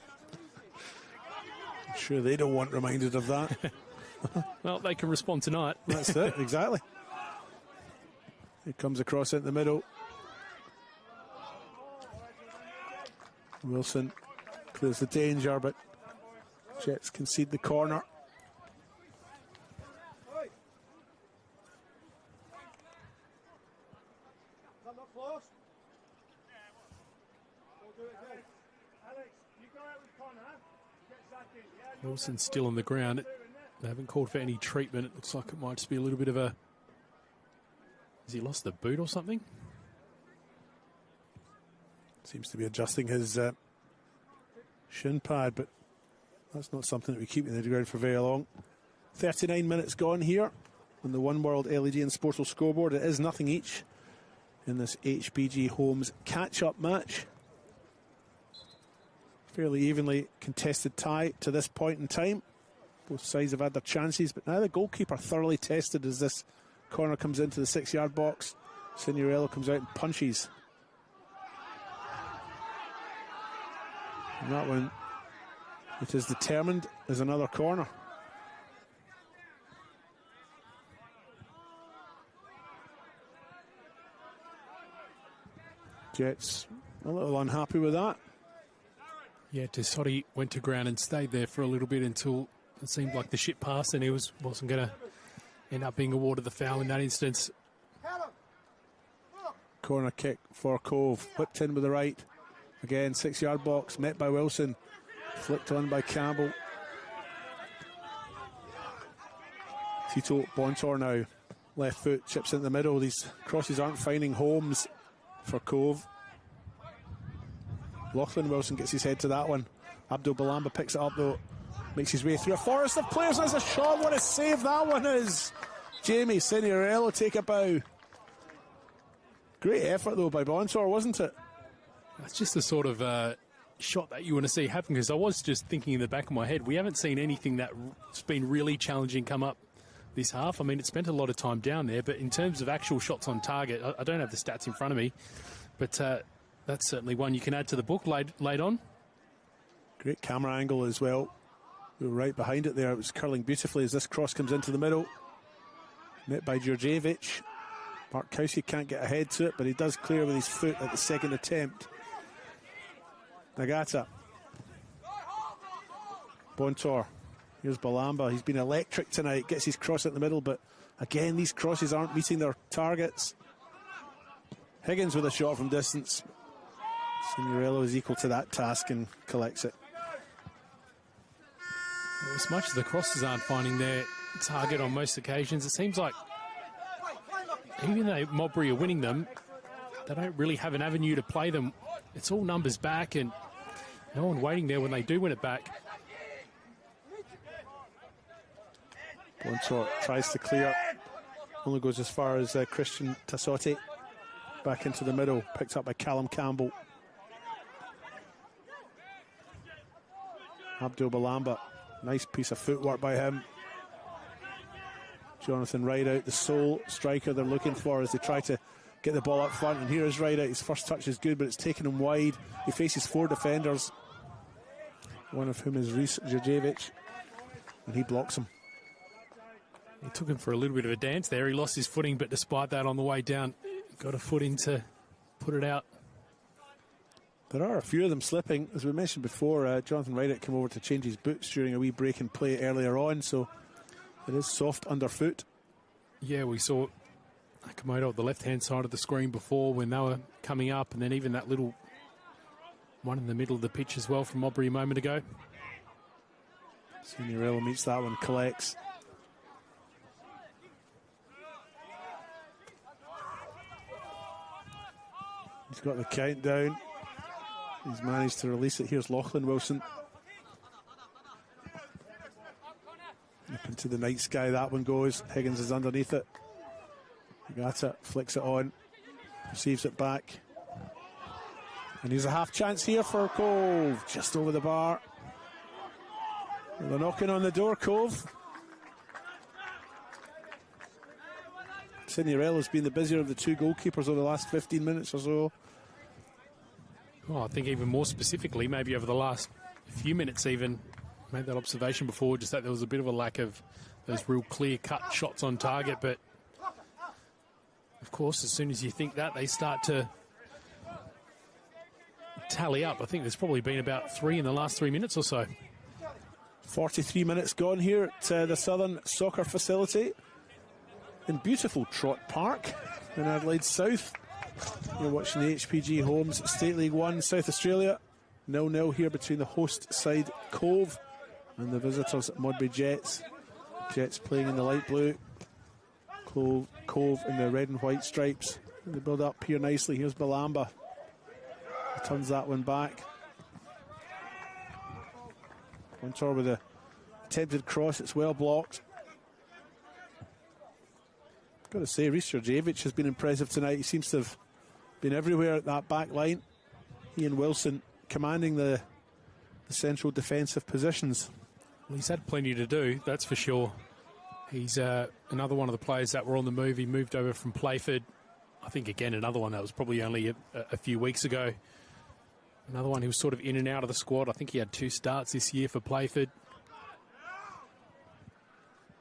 sure they don't want reminded of that. Well, they can respond tonight. That's it, exactly. It comes across into the middle. Wilson clears the danger, but Jets concede the corner. Wilson's still on the ground. They haven't called for any treatment. It looks like it might just be a little bit of a... Has he lost the boot or something? Seems to be adjusting his shin pad, but that's not something that we keep in the ground for very long. 39 minutes gone here on the One World LED and Sportal scoreboard. It is nothing each in this HBG Homes catch-up match. Fairly evenly contested tie to this point in time. Both sides have had their chances, but now the goalkeeper thoroughly tested as this corner comes into the 6-yard box. Signorello comes out and punches. And that one, it is determined as another corner. Jets a little unhappy with that. Yeah, Tesori went to ground and stayed there for a little bit until it seemed like the ship passed and he wasn't going to end up being awarded the foul in that instance. Corner kick for Cove, whipped in with the right. Again, 6-yard box, met by Wilson. Flicked on by Campbell. Tito Bontor now. Left foot, chips in the middle. These crosses aren't finding homes for Cove. Lachlan Wilson gets his head to that one. Abdul Balamba picks it up though. Makes his way through a forest of players. There's a shot. What a save that one is. Jamie Signorello take a bow. Great effort though by Bontor, wasn't it? That's just the sort of shot that you want to see happen, because I was just thinking in the back of my head, we haven't seen anything that's been really challenging come up this half. I mean, it spent a lot of time down there, but in terms of actual shots on target, I don't have the stats in front of me, but that's certainly one you can add to the book late on. Great camera angle as well. We were right behind it there. It was curling beautifully as this cross comes into the middle. Met by Djurdjevic. Bartkowski can't get ahead to it, but he does clear with his foot at the second attempt. Nagata Bontor. Here's Balamba. He's been electric tonight. Gets his cross at the middle, but again, these crosses aren't meeting their targets. Higgins with a shot from distance. Signorello is equal to that task and collects it. Well, as much as the crosses aren't finding their target on most occasions, it seems like even though Modbury are winning them, they don't really have an avenue to play them. It's all numbers back and no one waiting there when they do win it back. Bontor tries to clear. Only goes as far as Christian Tassotti. Back into the middle, picked up by Callum Campbell. Abdul Balamba, nice piece of footwork by him. Jonathan Rideout, the sole striker they're looking for as they try to get the ball up front. And here is Rideout, his first touch is good, but it's taken him wide. He faces 4 defenders, one of whom is Rhys Djurjevic, and he blocks him. He took him for a little bit of a dance there. He lost his footing, but despite that, on the way down, got a foot in to put it out. There are a few of them slipping. As we mentioned before, Jonathan Rideout came over to change his boots during a wee break in play earlier on, so it is soft underfoot. Yeah, we saw Komodo at the left-hand side of the screen before when they were coming up, and then even that little one in the middle of the pitch as well from Modbury a moment ago. Signorello meets that one, collects. He's got the countdown. He's managed to release it. Here's Lachlan Wilson. Up into the night sky, that one goes. Higgins is underneath it. Got it, flicks it on. Receives it back. And here's a half chance here for Cove. Just over the bar. They're knocking on the door, Cove. Signorello's been the busier of the 2 goalkeepers over the last 15 minutes or so. Well, I think even more specifically, maybe over the last few minutes even, made that observation before, just that there was a bit of a lack of those real clear-cut shots on target. But, of course, as soon as you think that, they start to tally up. I think there's probably been about 3 in the last 3 minutes or so. 43 minutes gone here at the Southern Soccer Facility in beautiful Trott Park in Adelaide South. You're watching the HPG Homes State League 1 South Australia. 0-0 here between the host side Cove and the visitors Modbury Jets. Jets playing in the light blue, Cove in the red and white stripes. And they build up here nicely. Here's Balamba. He turns that one back. Bontor with a attempted cross. It's well blocked. Got to say, Rhys Djurjevic has been impressive tonight. He seems to have been everywhere at that back line. He and Wilson commanding the central defensive positions. Well, he's had plenty to do, that's for sure. He's another one of the players that were on the move. He moved over from Playford. I think, again, another one that was probably only a few weeks ago. Another one who was sort of in and out of the squad. I think he had 2 starts this year for Playford.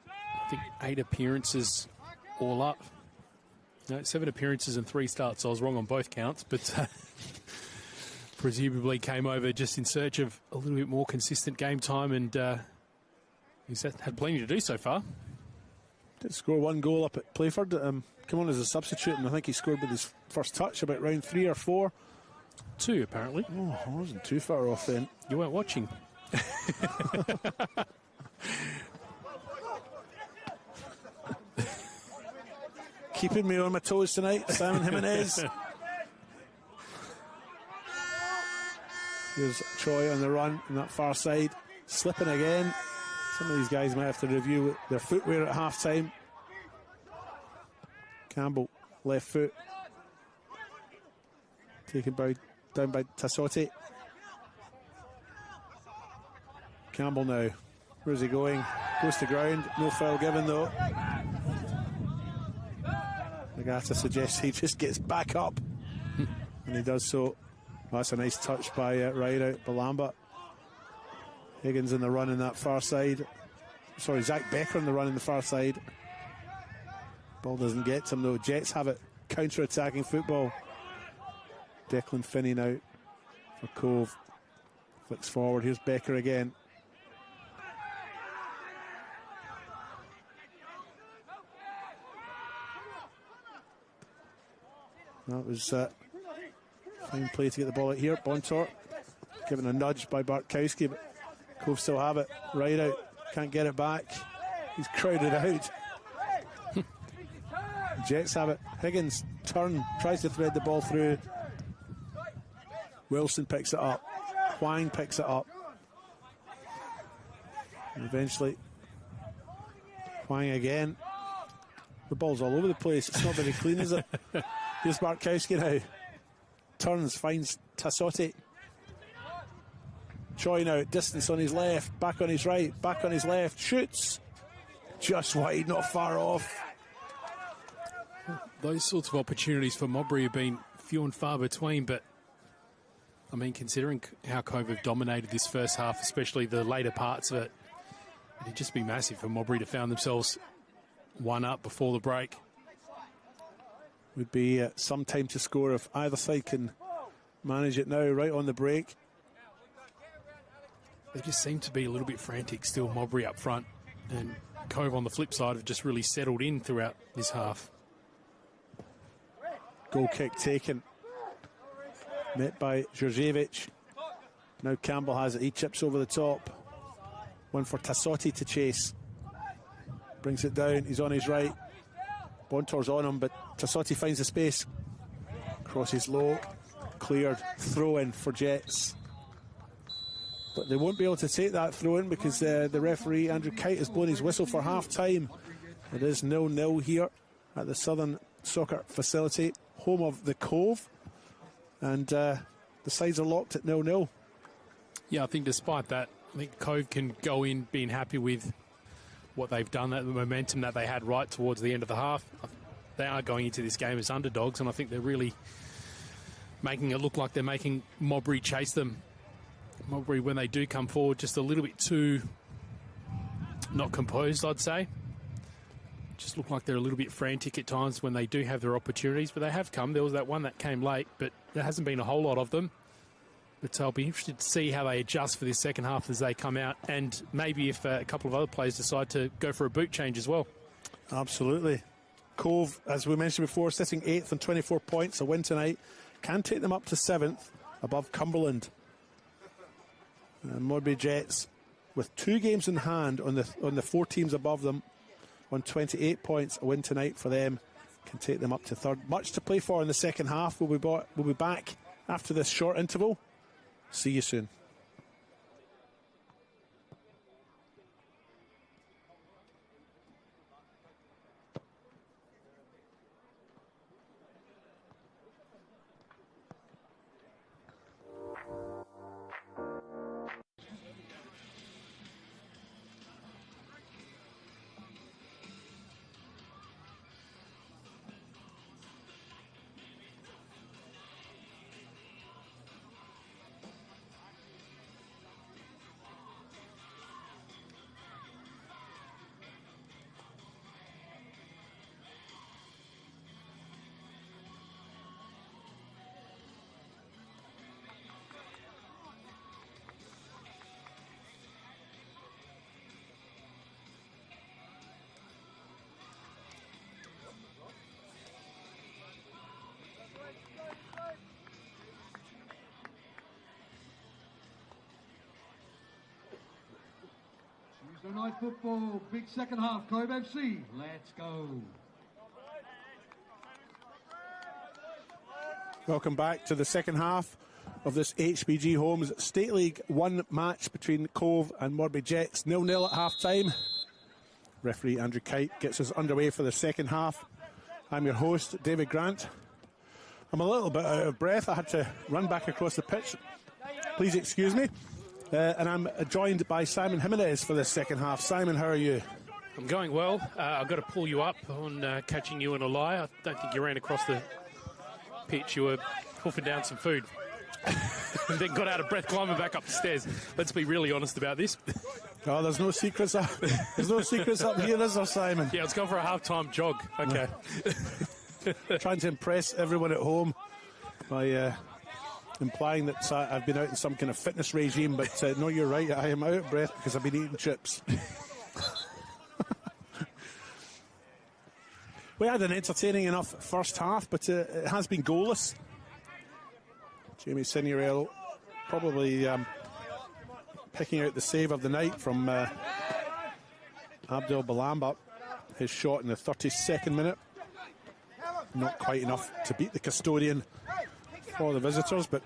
I think 8 appearances all up. No, 7 appearances and 3 starts. I was wrong on both counts, but presumably came over just in search of a little bit more consistent game time, and he's had plenty to do so far. Did score 1 goal up at Playford. Come on as a substitute, and I think he scored with his first touch about round 3 or 4. 2, apparently. Oh, I wasn't too far off then. You weren't watching. Keeping me on my toes tonight, Simon Jimenez. Here's Troy on the run on that far side. Slipping again. Some of these guys might have to review their footwear at half-time. Campbell, left foot. Taken down by Tassotti. Campbell now. Where's he going? Goes to ground. No foul given though. Nagata suggests he just gets back up. And he does so. Well, that's a nice touch by Rideout. Balamba. Higgins in the run in that far side. Sorry, Zach Becker in the run in the far side. Ball doesn't get to him though. Jets have it. Counter-attacking football. Declan Finney now for Cove. Flicks forward. Here's Becker again. That was fine play to get the ball out here. Bontor given a nudge by Bartkowski, but Cove still have it. Right out, can't get it back. He's crowded out. Jets have it. Higgins turn, tries to thread the ball through. Wilson picks it up. Huang picks it up. And eventually, Huang again. The ball's all over the place. It's not very clean, is it? Here's Bartkowski now. Turns, finds Tassotti. Choi now at distance on his left, back on his right, back on his left, shoots. Just wide, not far off. Those sorts of opportunities for Modbury have been few and far between, but I mean, considering how Cove have dominated this first half, especially the later parts of it, it'd just be massive for Modbury to find themselves one up before the break. Would be some time to score if either side can manage it now, right on the break. They just seem to be a little bit frantic still, Modbury up front, and Cove on the flip side have just really settled in throughout this half. Goal kick taken. Met by Georgievich. Now Campbell has it. He chips over the top. One for Tassotti to chase. Brings it down. He's on his right. Bontor's on him, but Tassotti finds the space. Crosses low. Cleared. Throw in for Jets. But they won't be able to take that throw in because the referee, Andrew Kite, has blown his whistle for half time. It is 0-0 here at the Southern Soccer Facility, home of the Cove. And the sides are locked at 0-0. Yeah, I think despite that, I think Cove can go in being happy with what they've done, that the momentum that they had right towards the end of the half. They are going into this game as underdogs, and I think they're really making it look like they're making Modbury chase them. Modbury, when they do come forward, just a little bit too not composed, I'd say. Just look like they're a little bit frantic at times when they do have their opportunities, but they have come. There was that one that came late, but there hasn't been a whole lot of them. But I'll be interested to see how they adjust for this second half as they come out, and maybe if a couple of other players decide to go for a boot change as well. Absolutely. Cove, as we mentioned before, sitting 8th on 24 points. A win tonight can take them up to 7th above Cumberland. Modbury Jets with 2 games in hand on the 4 teams above them on 28 points. A win tonight for them can take them up to 3rd. Much to play for in the second half. We'll be back after this short interval. See you soon. Tuesday night football, big second half, Cove FC. Let's go. Welcome back to the second half of this HBG Homes State League 1 match between Cove and Modbury Jets. 0-0 at half time. Referee Andrew Kite gets us underway for the second half. I'm your host, David Grant. I'm a little bit out of breath. I had to run back across the pitch. Please excuse me. And I'm joined by Simon Jimenez for this second half. Simon, how are you? I'm going well. I've got to pull you up on catching you in a lie. I don't think you ran across the pitch. You were hoofing down some food. And then got out of breath climbing back up the stairs. Let's be really honest about this. Oh, there's no secrets up. There's no secrets up here, is there, Simon? Yeah, let's go for a half-time jog. Okay. Trying to impress everyone at home by implying that I've been out in some kind of fitness regime, but no, you're right. I am out of breath because I've been eating chips. We had an entertaining enough first half, but it has been goalless. Jamie Signorello probably picking out the save of the night from Abdul Balamba. His shot in the 32nd minute. Not quite enough to beat the custodian for the visitors, but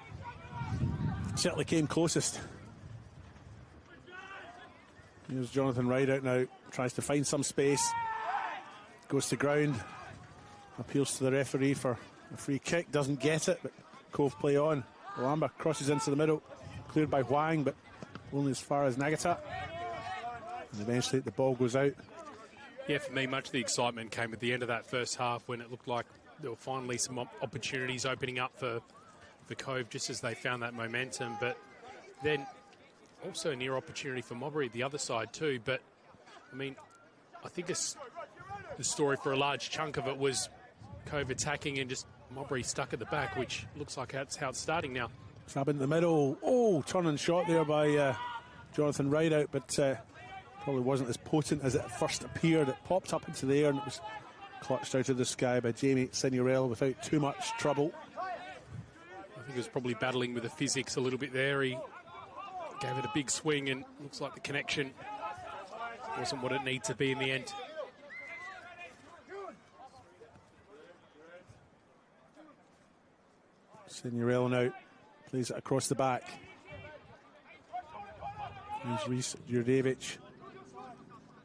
certainly came closest. Here's Jonathan Rideout now, tries to find some space. Goes to ground. Appeals to the referee for a free kick. Doesn't get it, but Cove play on. Balamba crosses into the middle. Cleared by Huang, but only as far as Nagata. And eventually the ball goes out. Yeah, for me, much of the excitement came at the end of that first half when it looked like there were finally some opportunities opening up for Cove just as they found that momentum. But then also a near opportunity for Modbury at the other side too. But, I mean, I think the story for a large chunk of it was Cove attacking and just Modbury stuck at the back, which looks like that's how it's starting now. Stab in the middle. Oh, turning shot there by Jonathan Rideout, but probably wasn't as potent as it first appeared. It popped up into the air and it was clutched out of the sky by Jamie Signorello without too much trouble. I think he was probably battling with the physics a little bit there. He gave it a big swing and looks like the connection wasn't what it needed to be in the end. Signorello now plays it across the back. Here's Rhys Jurjevic.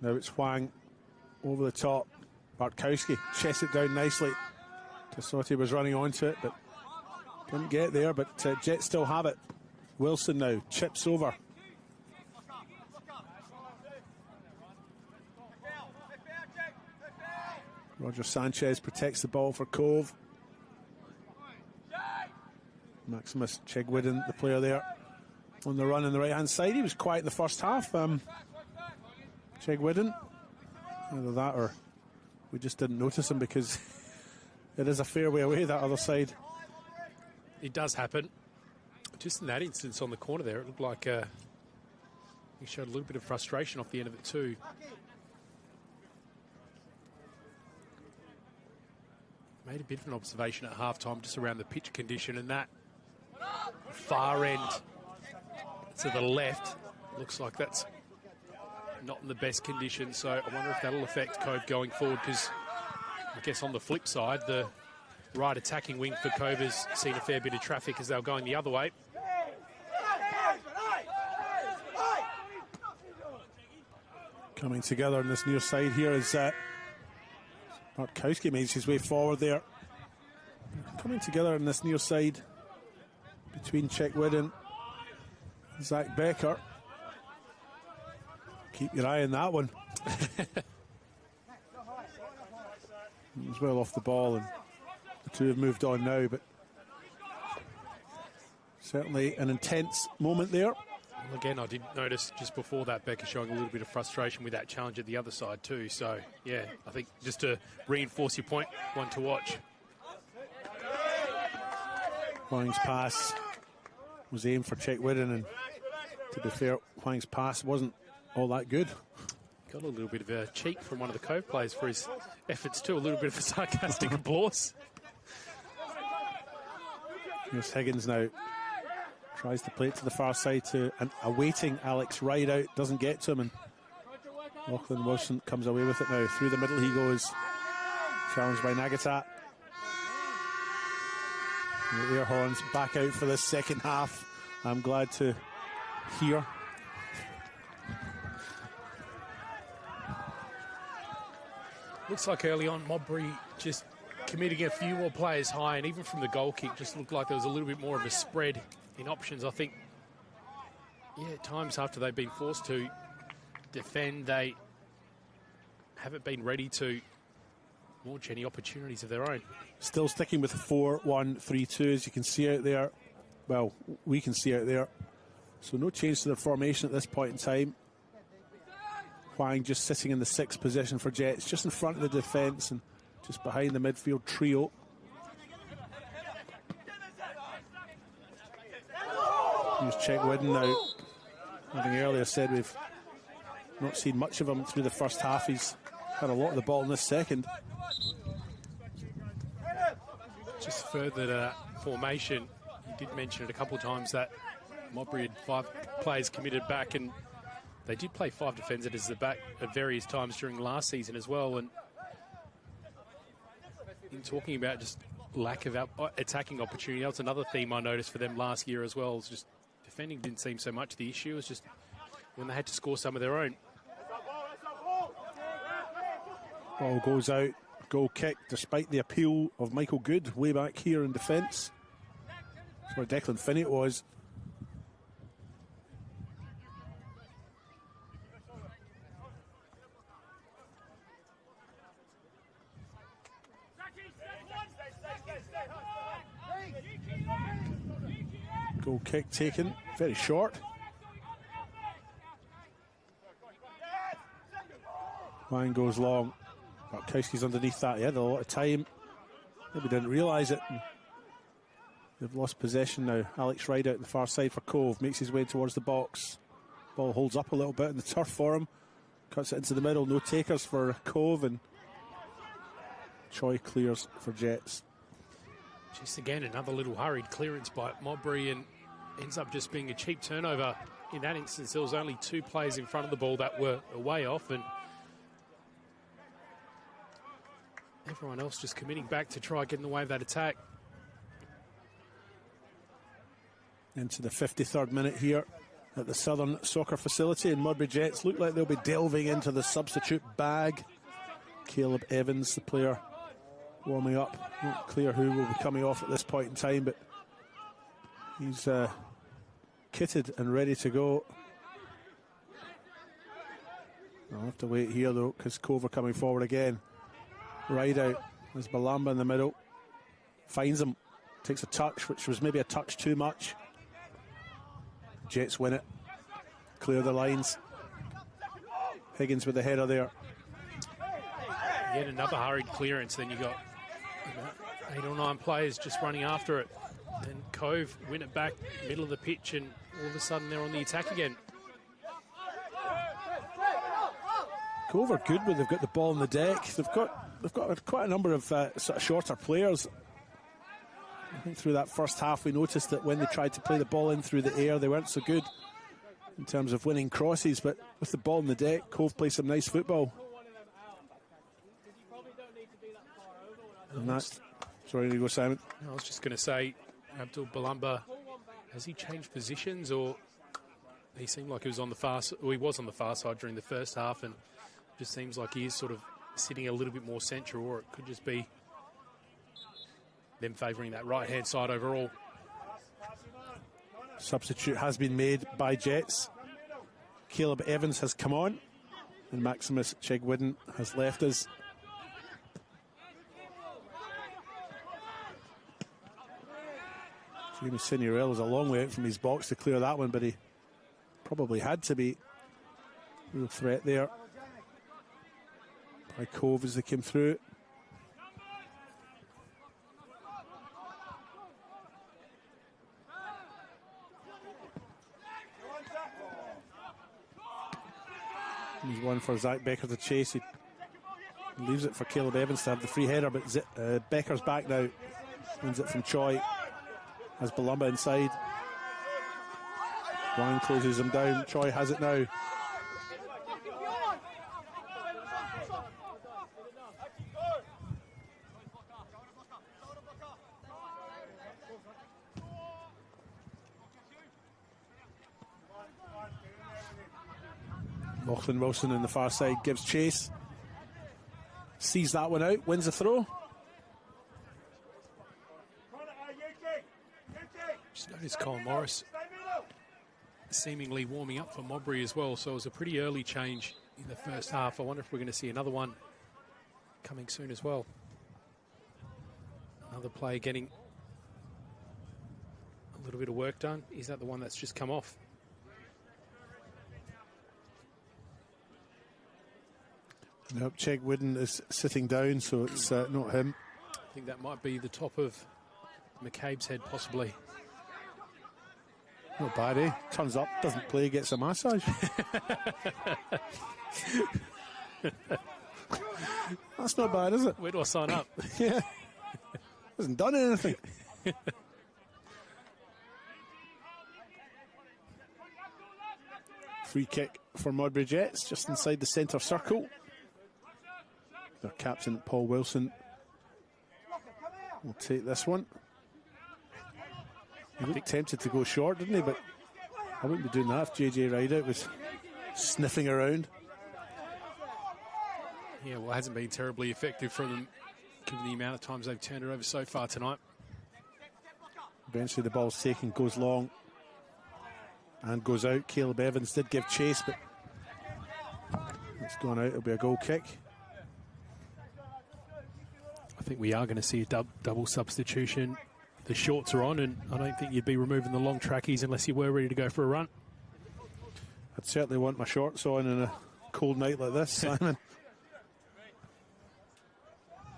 Now it's Huang over the top. Bartkowski chests it down nicely. Tassotti was running onto it, but didn't get there. But Jets still have it. Wilson now chips over. Roger Sanchez protects the ball for Cove. Maximus Chegwidden, the player there, on the run on the right-hand side. He was quiet in the first half. Chegwidden, either that or we just didn't notice him because it is a fair way away, that other side. It does happen. Just in that instance on the corner there, it looked like he showed a little bit of frustration off the end of it too. Made a bit of an observation at halftime just around the pitch condition, and that far end to the left looks like that's not in the best condition, so I wonder if that'll affect Cove going forward, because I guess on the flip side, the right attacking wing for Cove has seen a fair bit of traffic as they were going the other way. Coming together on this near side here is Bartkowski makes his way forward there. Coming together on this near side between Chegwidden and Zach Becker. Keep your eye on that one. He was well off the ball, and the two have moved on now, but certainly an intense moment there. Well, again, I did notice just before that Becker showing a little bit of frustration with that challenge at the other side too. So, yeah, I think just to reinforce your point, one to watch. Huang's pass was aimed for Chegwidden, and to be fair, Huang's pass wasn't all that good. Got a little bit of a cheek from one of the Cove players for his efforts too, a little bit of a sarcastic applause. Here's Higgins now. Tries to play it to the far side to an awaiting Alex Rideout. Doesn't get to him, and Lachlan Wilson comes away with it now. Through the middle he goes. Challenged by Nagata. And the air horns back out for the second half. I'm glad to hear. Looks like early on Modbury just committing a few more players high, and even from the goal kick just looked like there was a little bit more of a spread in options. I think, yeah, at times after they've been forced to defend, they haven't been ready to launch any opportunities of their own. Still sticking with 4-1-3-2, as you can see out there. Well, we can see out there. So no change to the formation at this point in time. Huang just sitting in the 6th position for Jets, just in front of the defence and just behind the midfield trio. Here's Chegwidden now. Having earlier said we've not seen much of him through the first half. He's had a lot of the ball in this second. Just further to that formation, you did mention it a couple of times that Modbury had 5 players committed back, and they did play 5 defenders as the back at various times during last season as well. And in talking about just lack of attacking opportunity, that's another theme I noticed for them last year as well. It's just defending didn't seem so much the issue. It was just when they had to score some of their own. Ball goes out, goal kick, despite the appeal of Michael Good way back here in defence. That's where Declan Finney was. Goal kick taken, very short. Line goes long. Bartkowski's underneath that. He had a lot of time. Maybe didn't realise it. They've lost possession now. Alex Ryde out on the far side for Cove. Makes his way towards the box. Ball holds up a little bit in the turf for him. Cuts it into the middle. No takers for Cove. And Choi clears for Jets. Just again, another little hurried clearance by Modbury, and ends up just being a cheap turnover. In that instance, there was only 2 players in front of the ball that were way off, and everyone else just committing back to try get in the way of that attack. Into the 53rd minute here at the Southern Soccer Facility, and Modbury Jets look like they'll be delving into the substitute bag. Caleb Evans, the player, warming up. Not clear who will be coming off at this point in time, but he's kitted and ready to go. I'll have to wait here though, because Cove are coming forward again. Right out. There's Balamba in the middle. Finds him. Takes a touch, which was maybe a touch too much. Jets win it. Clear the lines. Higgins with the header there. Yet another hurried clearance. Then you got 8 or 9 players just running after it. Then Cove win it back, middle of the pitch, and all of a sudden they're on the attack again. Cove are good when they've got the ball on the deck. They've got quite a number of sort of shorter players. I think through that first half we noticed that when they tried to play the ball in through the air, they weren't so good in terms of winning crosses, but with the ball on the deck, Cove plays some nice football. And that's, sorry, you go, Simon. I was just going to say, Abdul Balamba, has he changed positions, or he seemed like he was on the far side during the first half, and just seems like he is sort of sitting a little bit more central, or it could just be them favouring that right-hand side overall. Substitute has been made by Jets. Caleb Evans has come on, and Maximus Chegwidden has left us. Jamie Signorelli was a long way out from his box to clear that one, but he probably had to be. Real threat there by Cove as they came through. He's one for Zach Becker to chase. He leaves it for Caleb Evans to have the free header, but Becker's back now. Wins it from Choi. Has Balamba inside. Wang closes him down. Choi has it now. Lachlan Wilson on the far side gives chase. Sees that one out, wins the throw. Just noticed Colin Morris seemingly warming up for Modbury as well, so it was a pretty early change in the first half. I wonder if we're going to see another one coming soon as well. Another player getting a little bit of work done. Is that the one that's just come off? Nope, Chegwidden is sitting down, so it's not him. I think that might be the top of McCabe's head, possibly. Not bad, eh? Turns up, doesn't play, gets a massage. That's not bad, is it? Where do I sign up? Yeah. Hasn't done anything. Free kick for Modbury Jets, just inside the centre circle. Their captain, Paul Wilson, will take this one. He looked tempted to go short, didn't he? But I wouldn't be doing that if JJ Rideout was sniffing around. Yeah, well, it hasn't been terribly effective for them, given the amount of times they've turned it over so far tonight. Eventually the ball's taken, goes long and goes out. Caleb Evans did give chase, but it's gone out. It'll be a goal kick. I think we are going to see a double substitution. The shorts are on, and I don't think you'd be removing the long trackies unless you were ready to go for a run. I'd certainly want my shorts on in a cold night like this, Simon.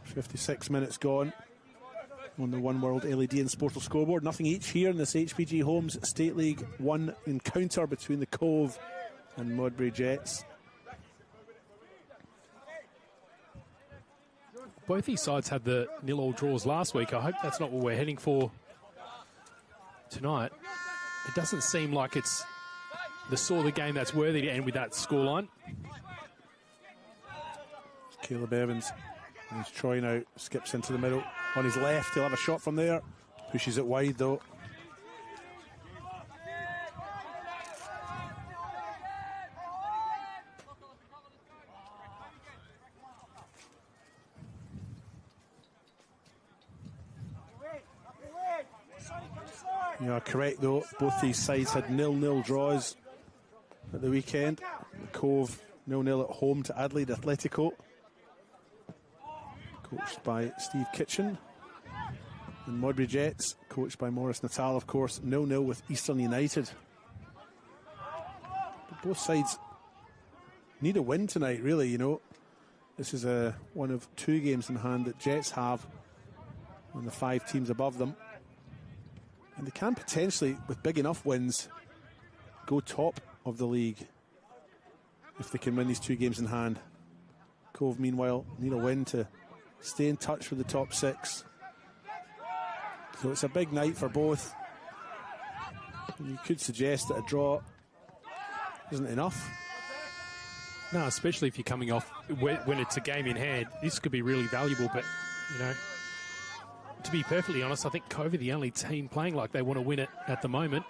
56 minutes gone on the One World LED and Sportal scoreboard. Nothing each here in this HPG Homes State League 1 encounter between the Cove and Modbury Jets. Both these sides had the 0-0 draws last week. I hope that's not what we're heading for tonight. It doesn't seem like it's the sort of the game that's worthy to end with that scoreline. Caleb Evans, he's trying out, skips into the middle. On his left, he'll have a shot from there. Pushes it wide though. You are correct though, both these sides had 0-0 draws at the weekend. The Cove 0-0 at home to Adelaide Atletico, coached by Steve Kitchen. And Modbury Jets, coached by Maurice Natal, of course, 0-0 with Eastern United. But both sides need a win tonight, really, you know. This is one of 2 games in hand that Jets have on the 5 teams above them. And they can potentially, with big enough wins, go top of the league if they can win these 2 games in hand. Cove, meanwhile, need a win to stay in touch with the top 6. So it's a big night for both. And you could suggest that a draw isn't enough. No, especially if you're coming off when it's a game in hand. This could be really valuable, but, you know, to be perfectly honest, I think Cove are the only team playing like they want to win it at the moment.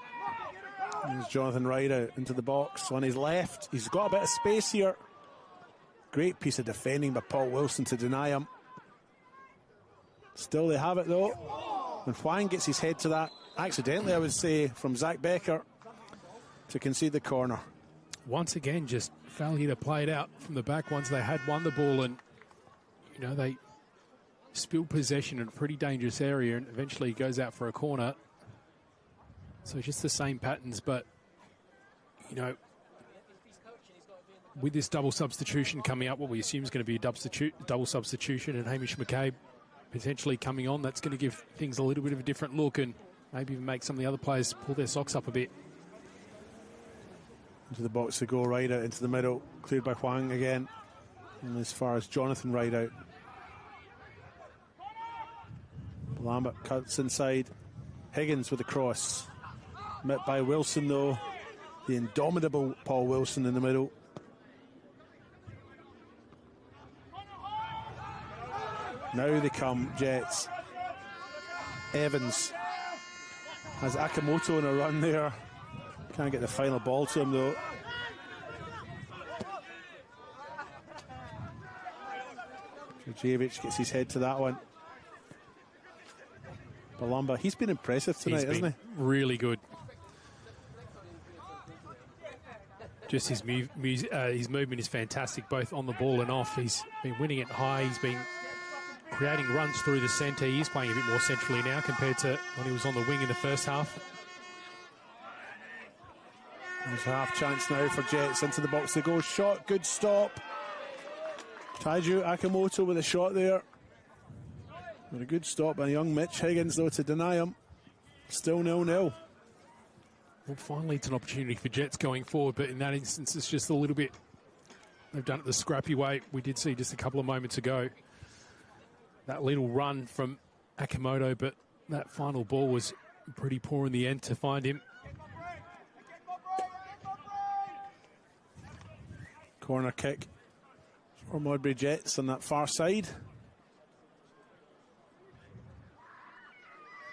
There's Jonathan Rideout into the box on his left. He's got a bit of space here. Great piece of defending by Paul Wilson to deny him. Still they have it though. And Huang gets his head to that, accidentally I would say, from Zach Becker to concede the corner. Once again, just failure to play it out from the back once they had won the ball, and, you know, they spilled possession in a pretty dangerous area and eventually goes out for a corner. So just the same patterns, but, you know, with this double substitution coming up, what we assume is going to be a double substitution, and Hamish McCabe potentially coming on, that's going to give things a little bit of a different look and maybe even make some of the other players pull their socks up a bit. Into the box to go, Rideout into the middle, cleared by Huang again. And as far as Jonathan Rideout. Lambert cuts inside. Higgins with the cross. Met by Wilson though. The indomitable Paul Wilson in the middle. Now they come, Jets. Evans has Akamoto in a run there. Can't get the final ball to him though. Djurjevic gets his head to that one. Balamba, he's been impressive tonight, hasn't he? Really good. Just his movement is fantastic, both on the ball and off. He's been winning it high. He's been creating runs through the centre. He's playing a bit more centrally now compared to when he was on the wing in the first half. There's a half chance now for Jets into the box to go. Shot, good stop. Taiju Akamoto with a shot there. But a good stop by young Mitch Higgins though to deny him. Still 0-0. Well, finally it's an opportunity for Jets going forward, but in that instance it's just a little bit, they've done it the scrappy way we did see just a couple of moments ago. That little run from Akimoto, but that final ball was pretty poor in the end to find him. Corner kick for Modbury Jets on that far side.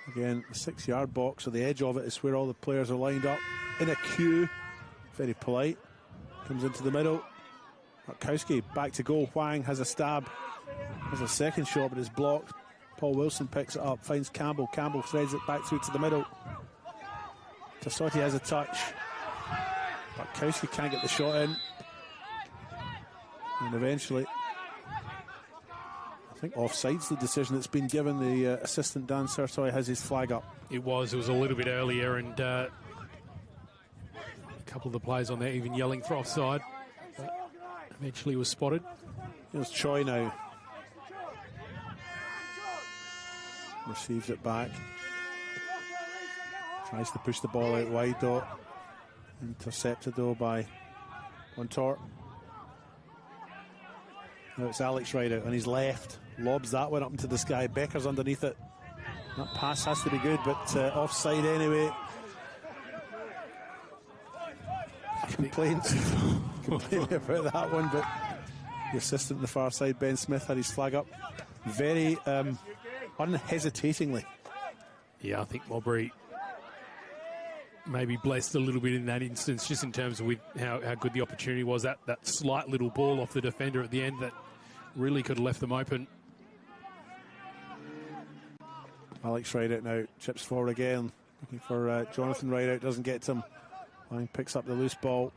Again, the 6-yard box, or the edge of it, is where all the players are lined up in a queue. Very polite. Comes into the middle. Markowski back to goal. Huang has a stab. Has a second shot, but it's blocked. Paul Wilson picks it up, finds Campbell. Campbell threads it back through to the middle. Tassotti has a touch. Markowski can't get the shot in. And eventually, I think offside's the decision that's been given. The assistant Dan Sertoy has his flag up. It was a little bit earlier, and a couple of the players on there even yelling for offside. But eventually was spotted. Here's Choi now. Receives it back. Tries to push the ball out wide though. Intercepted though by Montour. Now it's Alex Rideout on his left. Lobs that one up into the sky. Becker's underneath it. That pass has to be good, but offside anyway. Complaints about that one, but the assistant on the far side, Ben Smith, had his flag up very unhesitatingly. Yeah, I think Modbury maybe blessed a little bit in that instance, just in terms of with how good the opportunity was. That slight little ball off the defender at the end that really could have left them open. Alex Rideout now chips forward again, looking for Jonathan Rideout, doesn't get to him. Lang picks up the loose ball.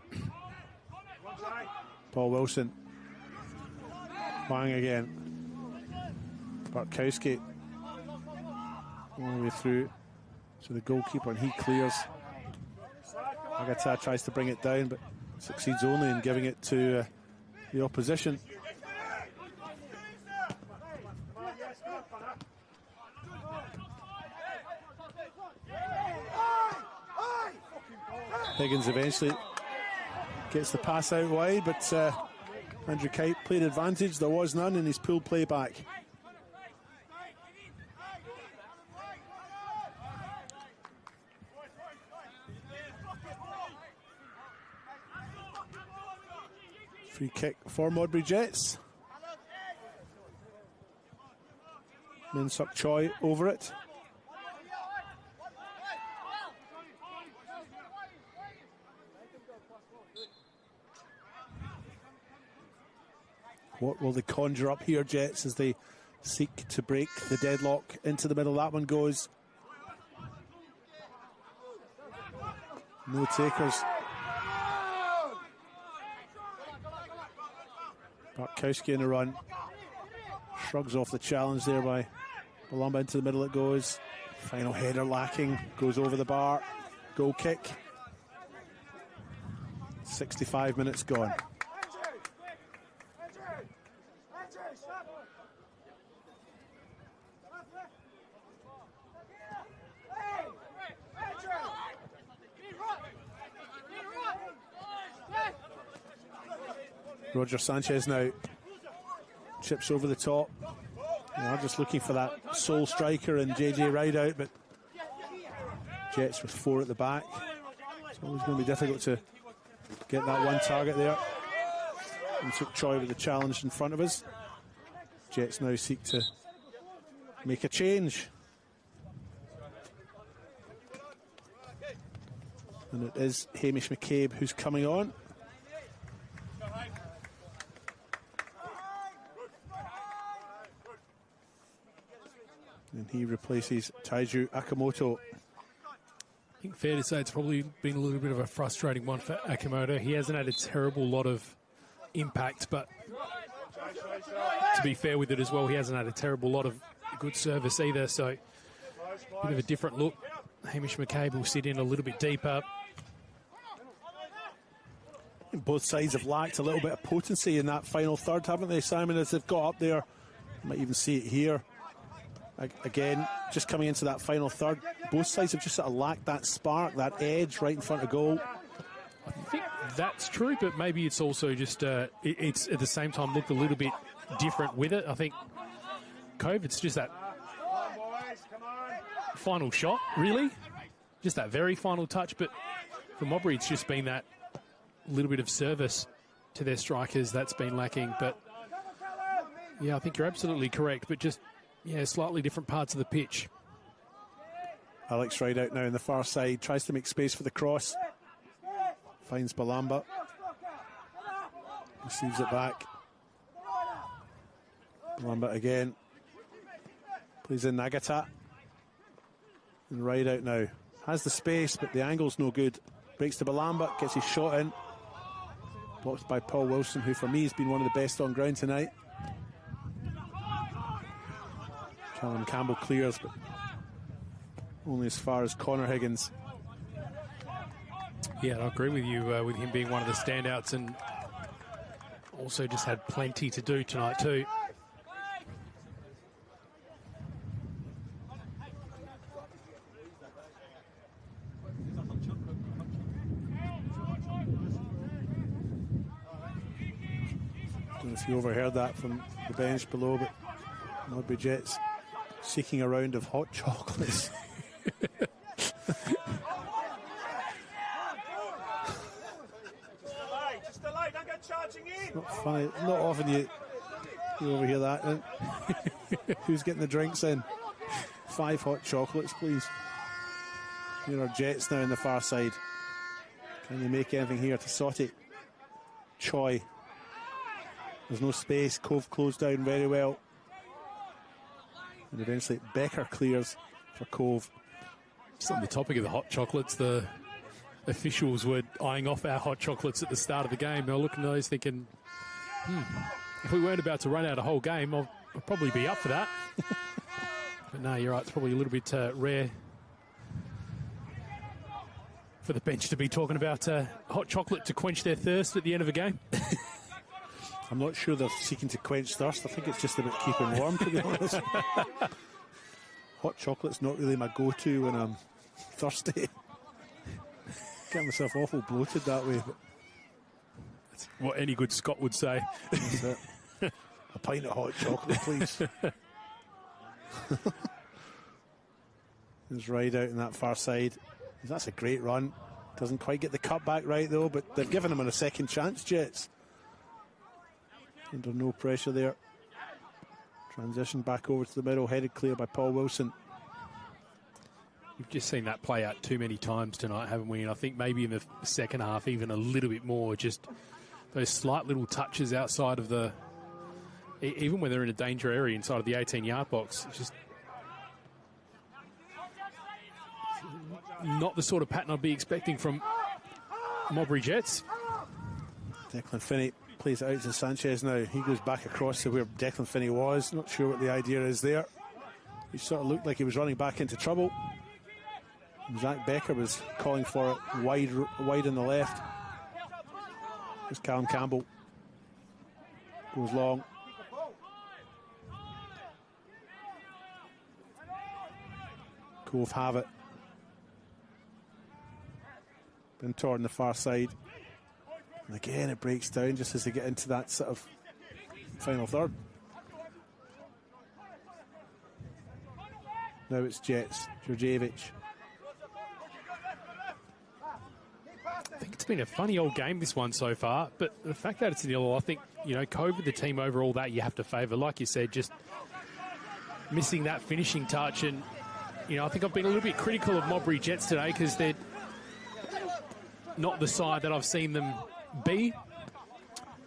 Paul Wilson. Wang again. Bartkowski all the way through to the goalkeeper, and he clears. Agata tries to bring it down, but succeeds only in giving it to the opposition. Higgins eventually gets the pass out wide, but Andrew Kite played advantage. There was none, and he's pulled play back. Free kick for Modbury Jets. Min Suk Choi over it. What will they conjure up here, Jets, as they seek to break the deadlock into the middle? That one goes. No takers. Bartkowski in the run. Shrugs off the challenge there by Balumba. Into the middle it goes. Final header lacking. Goes over the bar. Goal kick. 65 minutes gone. Roger Sanchez now chips over the top. They are just looking for that sole striker in JJ Rideout, but Jets with 4 at the back. It's always going to be difficult to get that one target there. And took Choi with the challenge in front of us. Jets now seek to make a change. And it is Hamish McCabe who's coming on. And he replaces Taiju Akimoto. I think fair to say it's probably been a little bit of a frustrating one for Akimoto. He hasn't had a terrible lot of impact, but to be fair with it as well, he hasn't had a terrible lot of good service either, so a bit of a different look. Hamish McCabe will sit in a little bit deeper. Both sides have lacked a little bit of potency in that final third, haven't they, Simon, as they've got up there? You might even see it here. Again, just coming into that final third, both sides have just sort of lacked that spark, that edge right in front of goal. I think that's true, but maybe it's also just, it's at the same time looked a little bit different with it. I think Cove, it's just that final shot, really. Just that very final touch. But for Modbury, it's just been that little bit of service to their strikers that's been lacking. But, yeah, I think you're absolutely correct. But just, yeah, slightly different parts of the pitch. Alex right out now on the far side. Tries to make space for the cross. Finds Balamba. Receives it back. Balamba again. Plays in Nagata. And right out now. Has the space, but the angle's no good. Breaks to Balamba. Gets his shot in. Blocked by Paul Wilson, who for me has been one of the best on ground tonight. Callum Campbell clears, but only as far as Connor Higgins. Yeah, I agree with you with him being one of the standouts, and also just had plenty to do tonight too. Don't know if you overheard that from the bench below, but Modbury Jets seeking a round of hot chocolates. Not funny. Not often you overhear that. Who's getting the drinks in? 5 hot chocolates, please. Here are Jets now on the far side. Can they make anything here to Sotti? Choi. There's no space. Cove closed down very well. And eventually Becker clears for Cove. Just on the topic of the hot chocolates, the officials were eyeing off our hot chocolates at the start of the game. They were looking at those thinking, if we weren't about to run out a whole game, I'll probably be up for that. But no, you're right, it's probably a little bit rare for the bench to be talking about hot chocolate to quench their thirst at the end of a game. I'm not sure they're seeking to quench thirst. I think it's just about keeping warm, to be honest. Hot chocolate's not really my go-to when I'm thirsty. Get myself awful bloated that way. But that's what any good Scot would say. That's it. A pint of hot chocolate, please. He's right out in that far side. That's a great run. Doesn't quite get the cut back right, though, but they've given him a second chance, Jets. Under no pressure there. Transition back over to the middle, headed clear by Paul Wilson. We've just seen that play out too many times tonight, haven't we? And I think maybe in the second half even a little bit more. Just those slight little touches outside of the... Even when they're in a danger area inside of the 18-yard box, it's just not the sort of pattern I'd be expecting from Modbury Jets. Declan Finney plays it out to Sanchez now. He goes back across to where Declan Finney was. Not sure what the idea is there. He sort of looked like he was running back into trouble. Zach Becker was calling for it wide on the left. There's Callum Campbell. Goes long. Cove have it. Bintor on the far side. And again, it breaks down just as they get into that sort of final third. Now it's Jets. Georgievich. I think it's been a funny old game, this one so far, but the fact that it's 0-0, I think, you know, Cove with the team overall that you have to favour. Like you said, just missing that finishing touch. And, you know, I think I've been a little bit critical of Modbury Jets today because they're not the side that I've seen them be.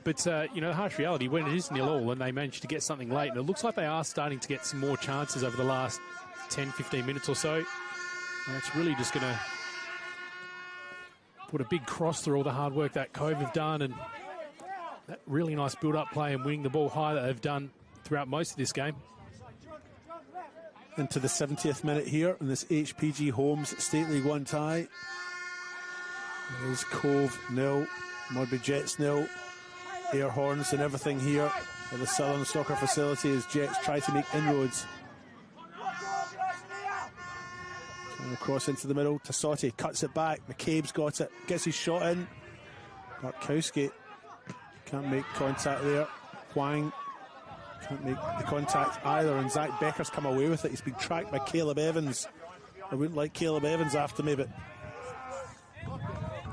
But, you know, the harsh reality, when it is 0-0 and they manage to get something late, and it looks like they are starting to get some more chances over the last 10, 15 minutes or so. And it's really just going to put a big cross through all the hard work that Cove have done and that really nice build-up play and winning the ball high that they've done throughout most of this game. Into the 70th minute here in this HPG Homes State League 1 tie. There's Cove 0, Modbury Jets 0. Air horns and everything here at the Southern Soccer Facility as Jets try to make inroads. Trying to cross into the middle. Tassotti cuts it back. McCabe's got it. Gets his shot in. Bartkowski can't make contact there. Huang can't make the contact either. And Zach Becker's come away with it. He's been tracked by Caleb Evans. I wouldn't like Caleb Evans after me, but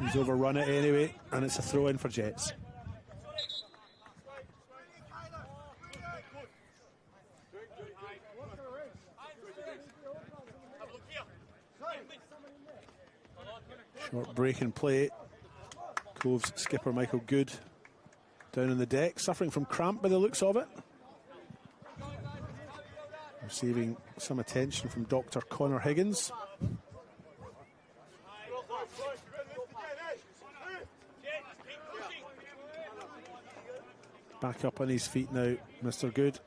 he's overrun it anyway, and it's a throw in for Jets. Short break and play. Cove's skipper Michael Good down on the deck, suffering from cramp by the looks of it. Receiving some attention from Dr. Connor Higgins. Back up on his feet now, Mr. Good.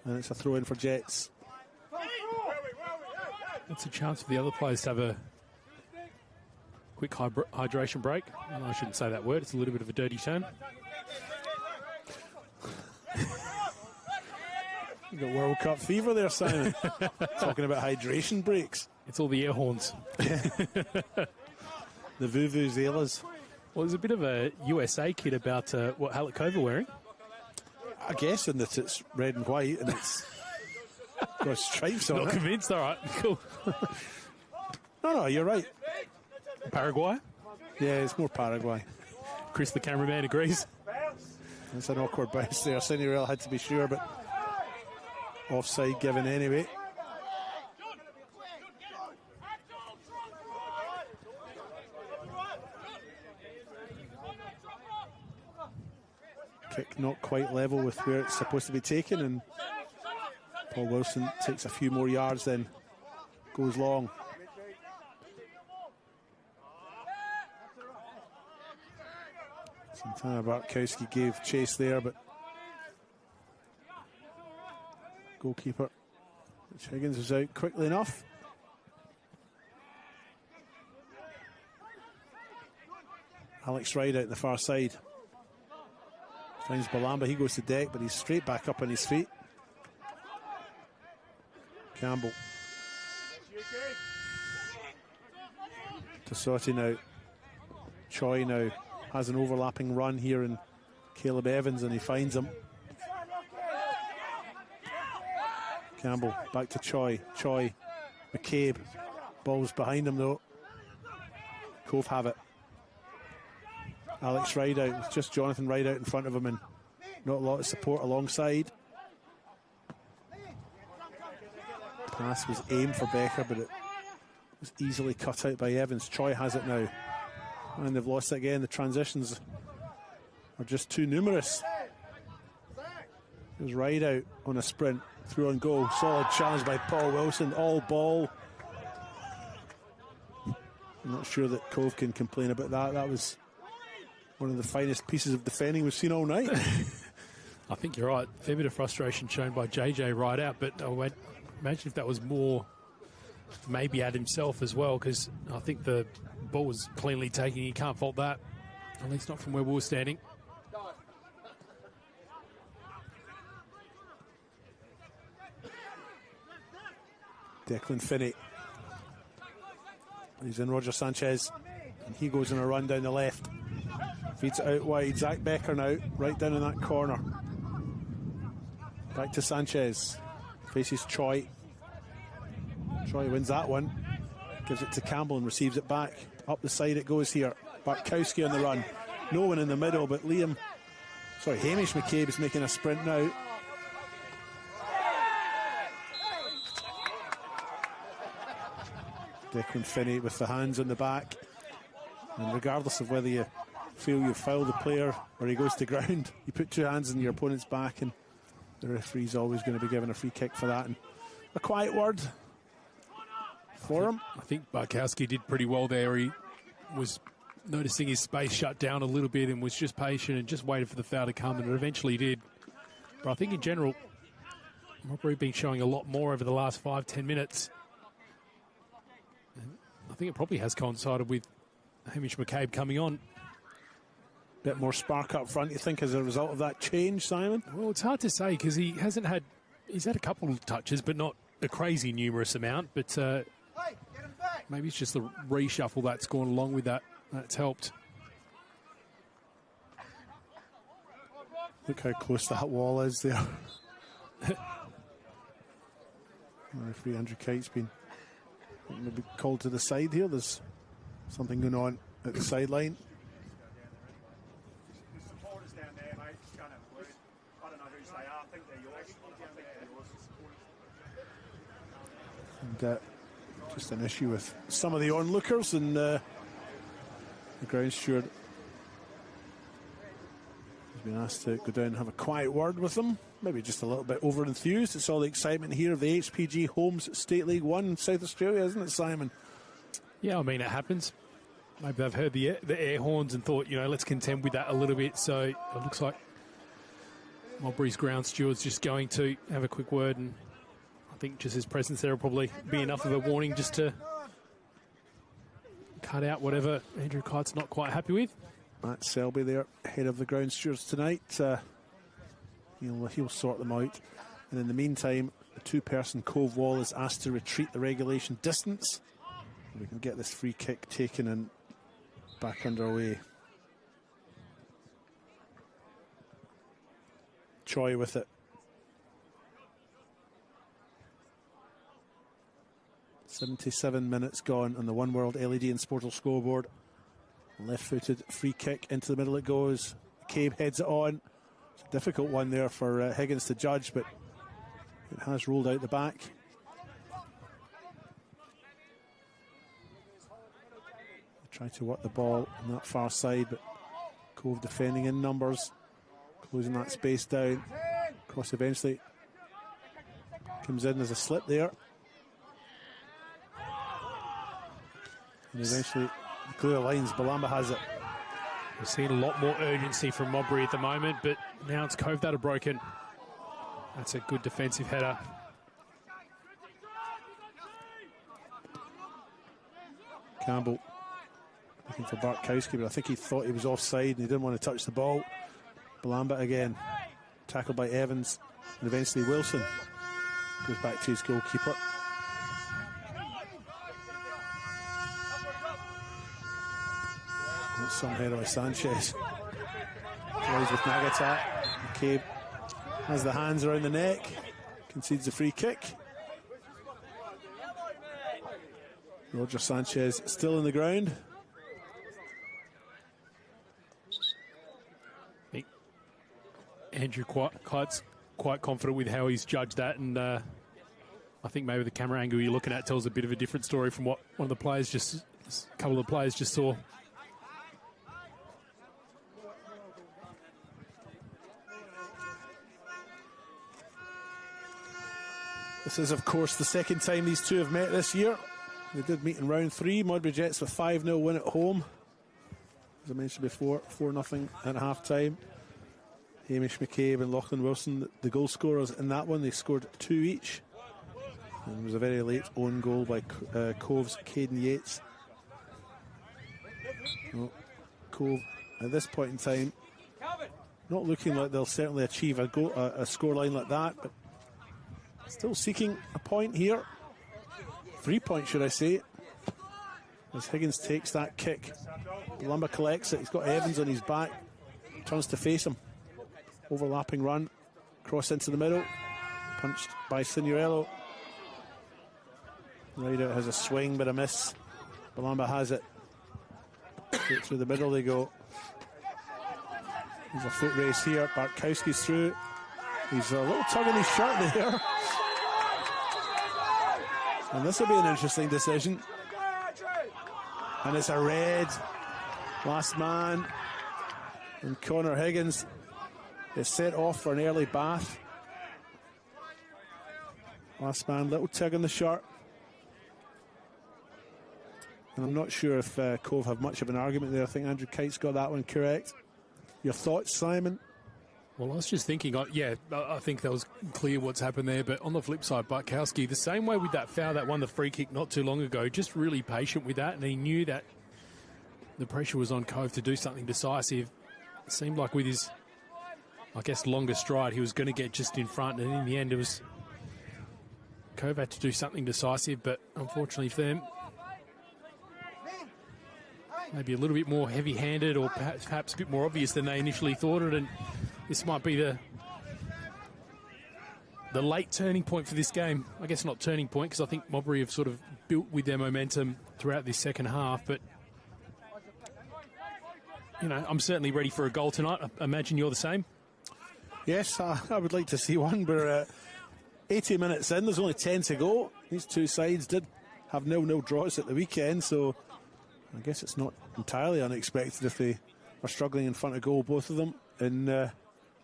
And it's a throw in for Jets. It's a chance for the other players to have a quick hydration break. Well, I shouldn't say that word, it's a little bit of a dirty term. You got World Cup fever there, Simon. Talking about hydration breaks. It's all the air horns. The vuvuzelas. Well, there's a bit of a USA kit about what Halleck Cove are wearing. I guess in that it's red and white and it's got stripes on it. Not convinced, all right, cool. No, you're right. Paraguay? Yeah, it's more Paraguay. Chris, the cameraman, agrees. It's an awkward bounce there. Cinderella had to be sure, but offside given anyway. Kick not quite level with where it's supposed to be taken, and Paul Wilson takes a few more yards, then goes long. Santana Bartkowski gave chase there, but goalkeeper Rich Higgins was out quickly enough. Alex Ryde out the far side. Finds Balamba, he goes to deck, but he's straight back up on his feet. Campbell. Tasotti now. Choi now has an overlapping run here in Caleb Evans, and he finds him. Campbell back to Choi. Choi, McCabe. Ball's behind him though. Cove have it. Alex Ryde out, with just Jonathan Ryde out in front of him and not a lot of support alongside. Pass was aimed for Becker, but it was easily cut out by Evans. Choi has it now. And they've lost it again. The transitions are just too numerous. There's Ryde out on a sprint. Through on goal. Solid challenge by Paul Wilson. All ball. I'm not sure that Cove can complain about that. That was one of the finest pieces of defending we've seen all night. I think you're right. Fair bit of frustration shown by JJ right out, but I would imagine if that was more maybe at himself as well, because I think the ball was cleanly taken. You can't fault that, at least not from where we were standing. Declan Finney. He's in Roger Sanchez, and he goes on a run down the left. Feeds it out wide. Zach Becker now, right down in that corner. Back to Sanchez. Faces Troy. Troy wins that one. Gives it to Campbell and receives it back. Up the side it goes here. Bartkowski on the run. No one in the middle, but Hamish McCabe is making a sprint now. Declan Finney with the hands on the back. And regardless of whether you feel you've fouled the player or he goes to ground, you put two hands on your opponent's back, and the referee's always going to be given a free kick for that. And a quiet word for him. I think Bartkowski did pretty well there. He was noticing his space shut down a little bit and was just patient and just waited for the foul to come, and it eventually did. But I think in general, Modbury been showing a lot more over the last 5-10 minutes. And I think it probably has coincided with Hamish McCabe coming on. Bit more spark up front, you think, as a result of that change, Simon? Well, it's hard to say because he's had a couple of touches, but not a crazy numerous amount. But maybe it's just the reshuffle that's gone along with that. That's helped. Look how close that wall is there. Referee Andrew Kite's been Maybe called to the side here. There's something going on at the sideline. And just an issue with some of the onlookers, and the ground steward has been asked to go down and have a quiet word with them. Maybe just a little bit over enthused. It's all the excitement here of the HPG Homes State League 1 in South Australia, isn't it, Simon? Yeah, I mean, it happens. Maybe they've heard the air horns and thought, let's contend with that a little bit. So it looks like Modbury's ground steward's just going to have a quick word, and I think just his presence there will probably be enough of a warning just to cut out whatever Andrew Kite's not quite happy with. Matt Selby there, head of the ground stewards tonight. He'll sort them out. And in the meantime, the two-person Cove wall is asked to retreat the regulation distance. We can get this free kick taken and back underway. Choi with it. 77 minutes gone on the One World LED and Sportal scoreboard. Left-footed free kick into the middle it goes. Cave heads it on. It's a difficult one there for Higgins to judge, but it has rolled out the back. Try to work the ball on that far side, but Cove defending in numbers, closing that space down. Cross eventually comes in as a slip there, and eventually clear lines. Balamba has it. We're seeing a lot more urgency from Modbury at the moment, but now it's Cove that are broken. That's a good defensive header. Campbell looking for Bartkowski, but I think he thought he was offside and he didn't want to touch the ball. Balamba again, tackled by Evans, and eventually Wilson goes back to his goalkeeper. That's some header by Sanchez. Plays with Nagata. McCabe has the hands around the neck, concedes the free kick. Roger Sanchez still in the ground. Andrew Kite's quite confident with how he's judged that, and I think maybe the camera angle you're looking at tells a bit of a different story from what a couple of the players just saw. This is, of course, the second time these two have met this year. They did meet in round 3. Modbury Jets with 5-0 win at home. As I mentioned before, 4-0 at half-time. Hamish McCabe and Lachlan Wilson, the goal scorers in that one. They scored 2 each. And it was a very late own goal by Cove's Caden Yates. Well, Cove, at this point in time, not looking like they'll certainly achieve a scoreline like that, but still seeking a point here. 3 points, should I say, as Higgins takes that kick. Balamba collects it. He's got Evans on his back. Turns to face him. Overlapping run. Cross into the middle. Punched by Signorello. Ryder has a swing but a miss. Balamba has it. Straight through the middle they go. There's a foot race here. Bartkowski's through. He's a little tug in his shirt there. And this will be an interesting decision. And it's a red. Last man. And Connor Higgins is set off for an early bath. Last man, little tug in the shirt. And I'm not sure if Cove have much of an argument there. I think Andrew Kite's got that one correct. Your thoughts, Simon? Well, I was just thinking, I think that was clear what's happened there. But on the flip side, Bartkowski, the same way with that foul that won the free kick not too long ago, just really patient with that. And he knew that the pressure was on Cove to do something decisive. It seemed like with his, longer stride, he was going to get just in front. And in the end, it was Cove had to do something decisive. But unfortunately for them, maybe a little bit more heavy-handed or perhaps a bit more obvious than they initially thought it. And this might be the late turning point for this game. I guess not turning point, because I think Modbury have sort of built with their momentum throughout this second half, but you know, I'm certainly ready for a goal tonight. I imagine you're the same. Yes, I would like to see one. We're 80 minutes in, there's only 10 to go. These two sides did have 0-0 draws at the weekend, so I guess it's not entirely unexpected if they are struggling in front of goal, both of them, in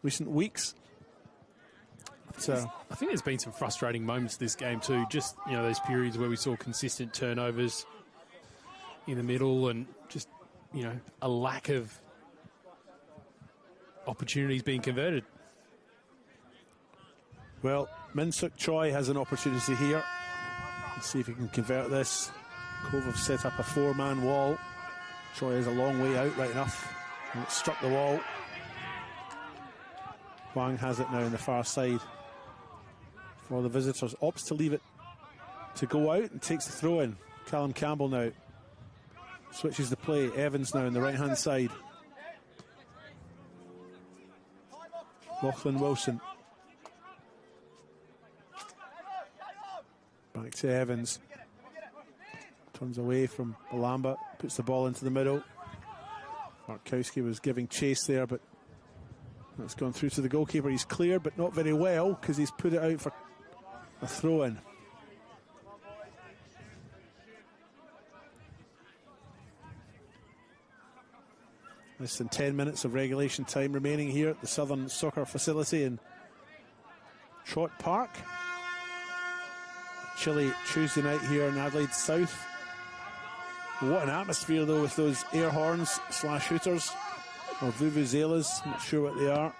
recent weeks. I think there's been some frustrating moments this game too. Just, you know, those periods where we saw consistent turnovers in the middle and just, you know, a lack of opportunities being converted. Well, Minsuk Choi has an opportunity here. Let's see if he can convert this. Cove have set up a 4-man wall. Choi is a long way out, right enough. And it struck the wall. Wang has it now on the far side for the visitors. Opts to leave it to go out and takes the throw in. Callum Campbell now switches the play. Evans now on the right hand side. Lachlan Wilson. Back to Evans. Turns away from Balamba. Puts the ball into the middle. Markowski was giving chase there, but that's gone through to the goalkeeper. He's cleared, but not very well, because he's put it out for a throw-in. Less than 10 minutes of regulation time remaining here at the Southern Soccer Facility in Trott Park. Chilly Tuesday night here in Adelaide South. What an atmosphere though, with those air horns / hooters or vuvuzelas, not sure what they are.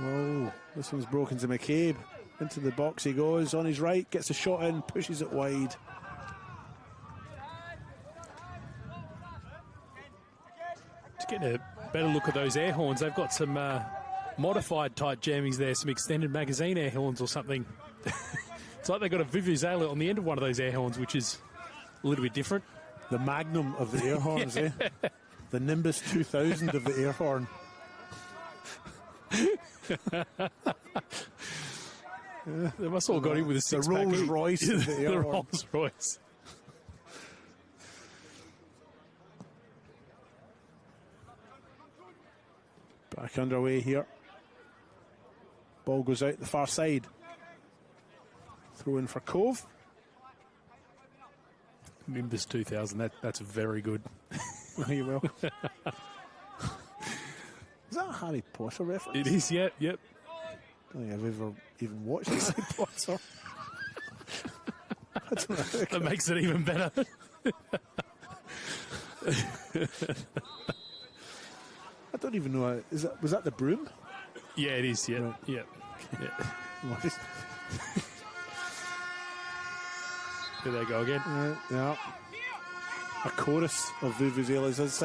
Whoa, this one's broken to McCabe. Into the box he goes, on his right, gets a shot in, pushes it wide. To get a better look at those air horns, they've got some modified type jammies there, some extended magazine air horns or something. It's like they've got a vuvuzela on the end of one of those air horns, which is a little bit different. The Magnum of the air horns, eh? The Nimbus 2000 of the air horn. They must all got in with a six-pack. The Rolls Royce of the air the horn. Rolls Royce. Back underway here. Ball goes out the far side. Throw in for Cove. Nimbus 2000, that's very good. Oh, you will. Is that a Harry Potter reference? It is, yep. I don't think I've ever even watched Harry Potter. I don't know. That makes it even better. I don't even know. Was that the broom? Yeah, it is, yeah. Right. Yeah. Yeah. Here they go again. Yeah. A chorus of vuvuzelas as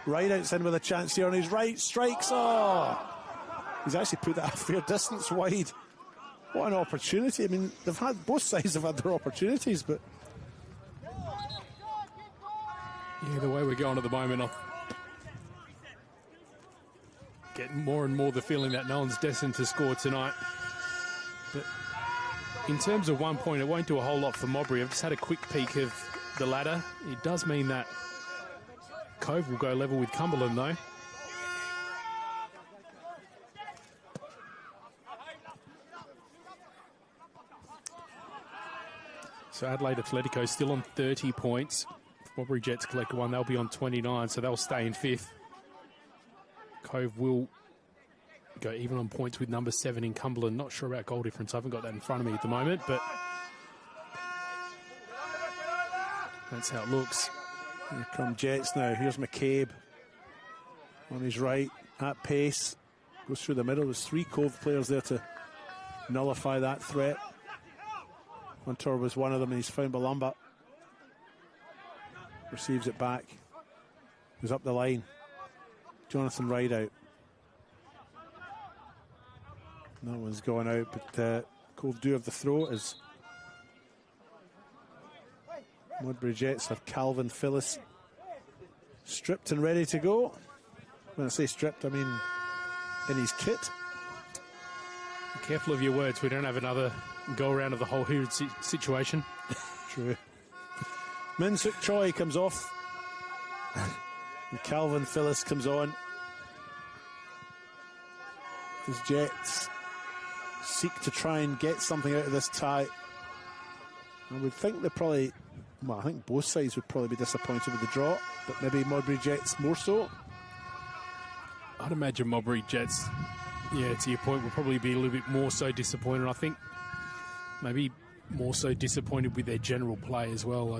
Rideout's in with a chance here on his right. Strikes. Oh! He's actually put that a fair distance wide. What an opportunity. I mean, both sides have had their opportunities, but... Yeah, the way we're going at the moment, I'm getting more and more the feeling that no one's destined to score tonight. But in terms of 1 point, it won't do a whole lot for Modbury. I've just had a quick peek of the ladder. It does mean that Cove will go level with Cumberland, though. So Adelaide Atletico still on 30 points. Modbury Jets collect one, they'll be on 29, so they'll stay in fifth. Cove will go even on points with number 7 in Cumberland. Not sure about goal difference. I haven't got that in front of me at the moment, but that's how it looks. Here come Jets now. Here's McCabe on his right at pace. Goes through the middle. There's 3 Cove players there to nullify that threat. Hunter was one of them, and he's found Balamba. Receives it back. Goes up the line. Jonathan Rideout. That one's going out, but Cove do have the throw as Modbury Jets have Calvin Phillips stripped and ready to go. When I say stripped, I mean in his kit. Be careful of your words. We don't have another go around of the whole hooded situation. True. Minsuk Choi comes off. And Calvin Phillips comes on. His Jets seek to try and get something out of this tie. I would think they probably, well, I think both sides would probably be disappointed with the draw, but maybe Modbury Jets more so. I'd imagine Modbury Jets, yeah, to your point, will probably be a little bit more so disappointed. I think maybe more so disappointed with their general play as well.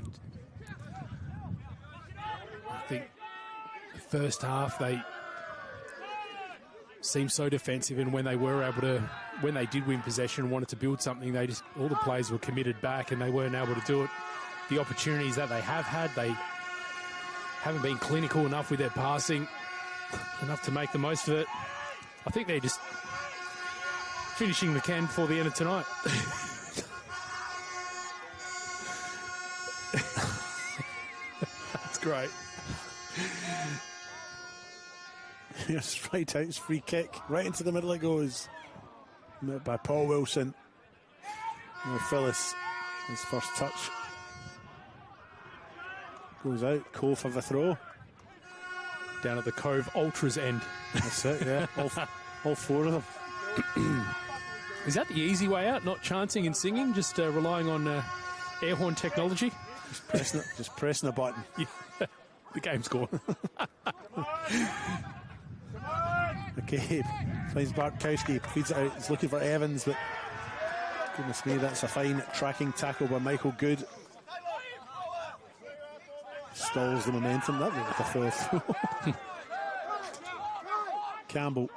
I think the first half they seemed so defensive, and when they were able to, when they did win possession and wanted to build something, they just, all the players were committed back and they weren't able to do it. The opportunities that they have had, they haven't been clinical enough with their passing, enough to make the most of it. I think they're just finishing the can before the end of tonight. That's great. Here's right out's free kick. Right into the middle it goes. Met by Paul Wilson. No, Phyllis, his first touch. Goes out. Cove for the throw. Down at the Cove Ultras end. That's it, yeah. all four of them. Is that the easy way out? Not chanting and singing, just relying on air horn technology? Just pressing a button. Yeah. The game's gone. McCabe finds Bartkowski, feeds it out. He's looking for Evans, but goodness me, that's a fine tracking tackle by Michael Good. Stalls the momentum. That looked like a full throw. Campbell.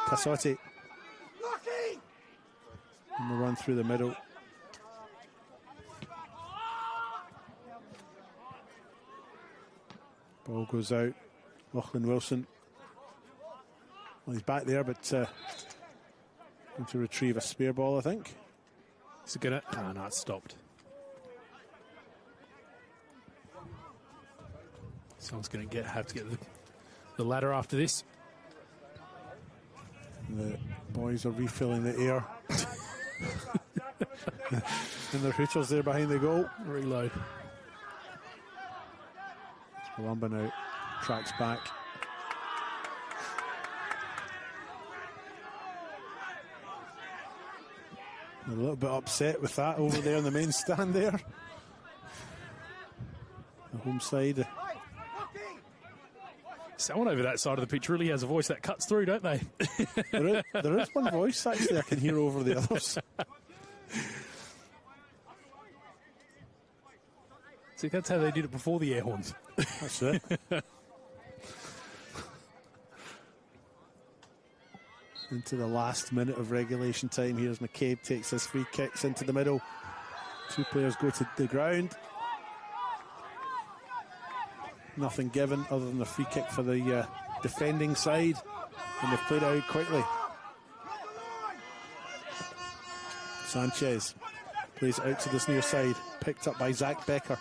Cassotti. And the run through the middle. Ball goes out. Lachlan Wilson. Well, he's back there, but going to retrieve a spare ball, I think. Is it going to? Oh, no, it's stopped. Someone's going to have to get the ladder after this. The boys are refilling the air. And their hooters there behind the goal. Reload. Columba now tracks back. They're a little bit upset with that over there on the main stand there. The home side. Someone over that side of the pitch really has a voice that cuts through, don't they? There is one voice actually I can hear over the others. See, that's how they did it before the air horns. That's it. Into the last minute of regulation time. Here's McCabe, takes his free kicks into the middle. Two players go to the ground. Nothing given other than a free kick for the defending side, and they've played out quickly. Sanchez plays out to this near side, picked up by Zach Becker.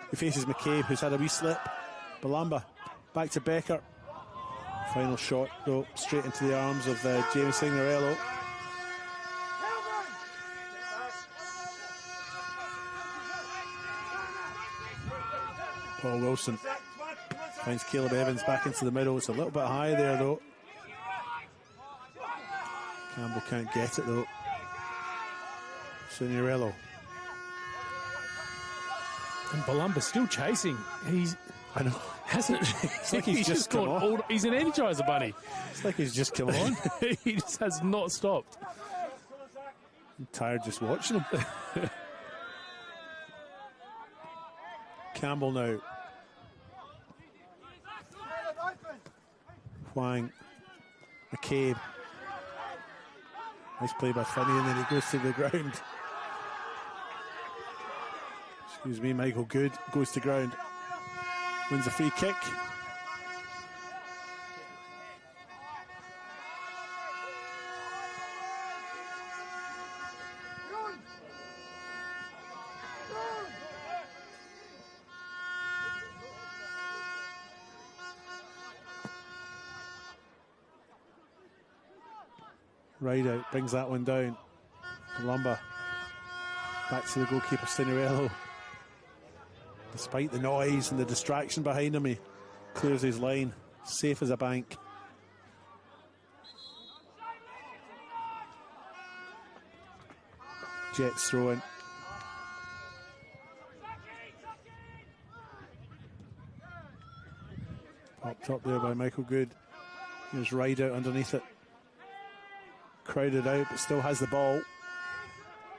He faces McCabe, who's had a wee slip. Balamba back to Becker. Final shot, though, straight into the arms of James Signorello. Paul Wilson finds Caleb Evans back into the middle. It's a little bit high there, though. Campbell can't get it, though. Signorello. And Balumba's still chasing. I know. Hasn't. It's like he's just come on. He's an Energizer bunny. It's like he's just come on. He just has not stopped. I'm tired just watching him. Campbell now. Huang. McCabe. Nice play by Finney, and then he goes to the ground. Excuse me, Michael Good goes to ground. Wins a free kick. Right out, brings that one down. Palumba back to the goalkeeper, Stinerello. Despite the noise and the distraction behind him, he clears his line, safe as a bank. Jets throw in. Popped up there by Michael Good. There's Ryder underneath it. Crowded out, but still has the ball.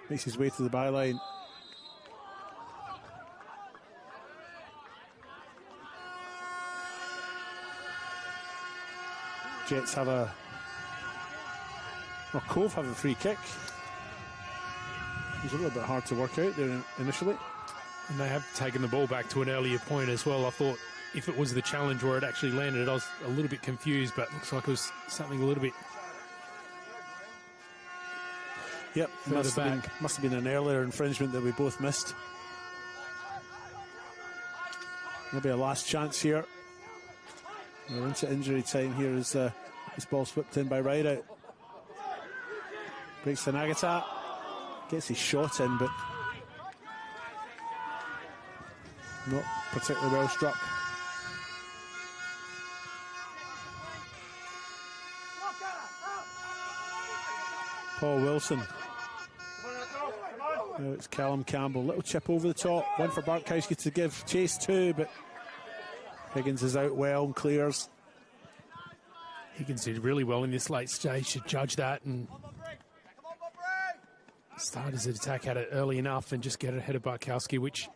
Makes his way to the byline. Jets have a... Well, Cove have a free kick. It was a little bit hard to work out there initially. And they have taken the ball back to an earlier point as well. I thought if it was the challenge where it actually landed, I was a little bit confused, but it looks like it was something a little bit... Yep, must have been an earlier infringement that we both missed. Maybe a last chance here. We're into injury time here as this ball swept in by Rideout. Breaks to Nagata. Gets his shot in, but not particularly well struck. Paul Wilson. Now it's Callum Campbell. Little chip over the top. One for Bartkowski to give chase to, but Higgins is out well and clears. Higgins did really well in this late stage to judge that and start his attack at it early enough and just get ahead of Bartkowski, which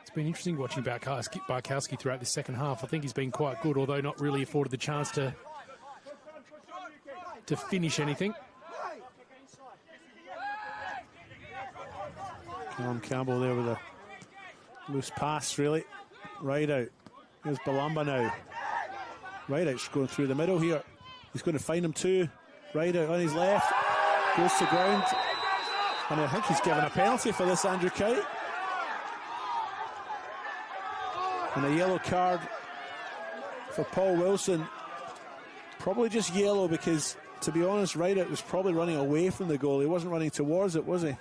it's been interesting watching Bartkowski throughout the second half. I think he's been quite good, although not really afforded the chance to finish anything. Callum Campbell there with a loose pass, really. Rideout. Here's Palumba now. Rideout's going through the middle here. He's going to find him too. Rideout on his left. Goes to ground. And I think he's given a penalty for this, Andrew Kite. And a yellow card for Paul Wilson. Probably just yellow because, to be honest, Rideout was probably running away from the goal. He wasn't running towards it, was he?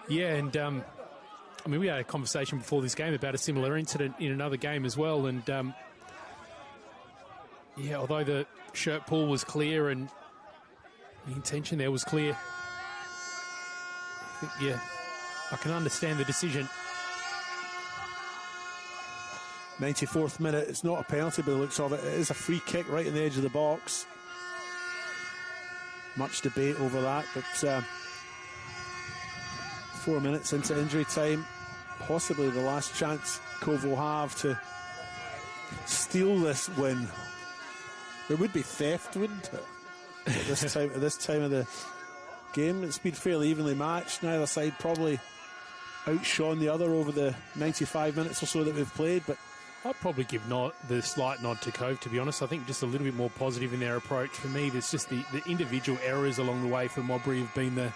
Yeah, and I mean, we had a conversation before this game about a similar incident in another game as well. And yeah, although the shirt pull was clear and the intention there was clear, I think, yeah, I can understand the decision. 94th minute. It's not a penalty by the looks of it. It is a free kick right in the edge of the box. Much debate over that, but 4 minutes into injury time, possibly the last chance Cove will have to steal this win. There would be theft, wouldn't it? At this time of the game. It's been fairly evenly matched. Neither side probably outshone the other over the 95 minutes or so that we've played, but I'd probably give the slight nod to Cove, to be honest. I think just a little bit more positive in their approach. For me, there's just the individual errors along the way for Modbury have been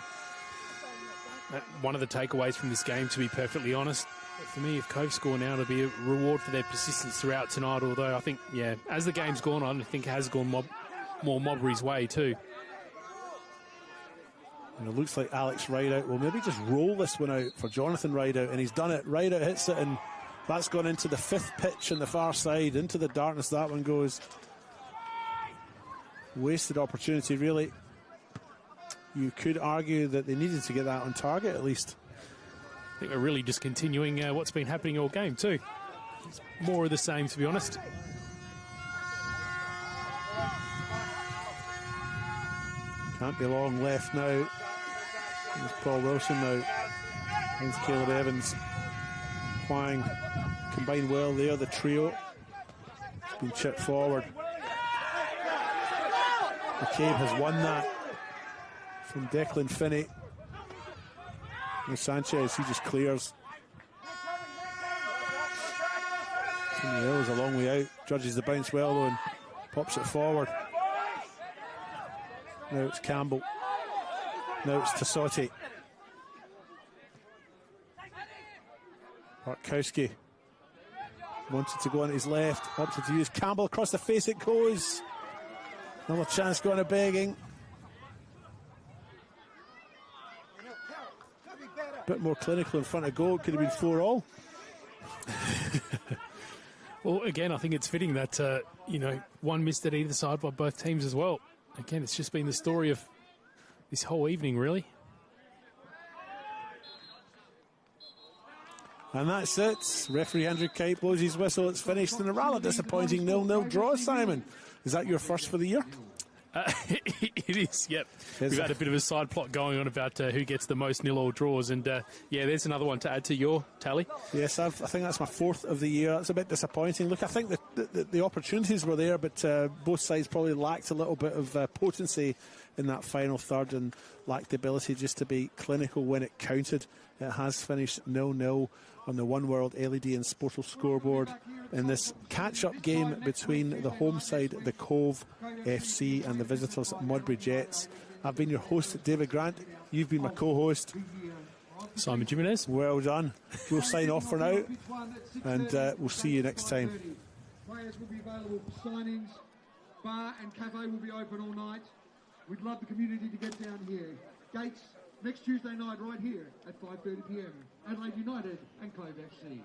one of the takeaways from this game, to be perfectly honest. But for me, if Cove score now, it'll be a reward for their persistence throughout tonight, although I think, yeah, as the game's gone on, I think it has gone more Modbury's way too. And it looks like Alex Rideout will maybe just roll this one out for Jonathan Rideout, and he's done it. Rideout hits it, and that's gone into the fifth pitch on the far side, into the darkness that one goes. Wasted opportunity, really. You could argue that they needed to get that on target at least. I think we're really just continuing what's been happening all game too. It's more of the same, to be honest. Can't be long left now. There's Paul Wilson now. There's Caleb Evans. Huang combined well there, the trio. It's been chipped forward. McCabe has won that from Declan Finney. And Sanchez, he just clears. Samuel is a long way out. Judges the bounce well though and pops it forward. Now it's Campbell. Now it's Tassotti. Bartkowski wanted to go on his left, opted to use Campbell across the face. It goes. Another chance going to begging. bit more clinical in front of goal. It could have been 4-4. Well, again, I think it's fitting that, one missed at either side by both teams as well. Again, it's just been the story of this whole evening, really. And that's it. Referee Andrew Kite blows his whistle. It's finished in a rather disappointing 0-0 draw, Simon. Is that your first for the year? It is, yep. We've had a bit of a side plot going on about who gets the most 0-0 draws, and there's another one to add to your tally. Yes, I think that's my fourth of the year. It's a bit disappointing. Look, I think the opportunities were there, but both sides probably lacked a little bit of potency in that final third and lacked the ability just to be clinical when it counted. It has finished 0-0 on the One World LED and Sportal scoreboard in this catch-up game between the home side, the Cove FC, and the visitors, Modbury Jets. I've been your host, David Grant. You've been my co-host, Simon Jimenez. Well done. We'll sign off for now, and we'll see you next time. Players will be available for signings. Bar and cafe will be open all night. We'd love the community to get down here. Gates next Tuesday night right here at 5:30 p.m. Adelaide United and Cove FC.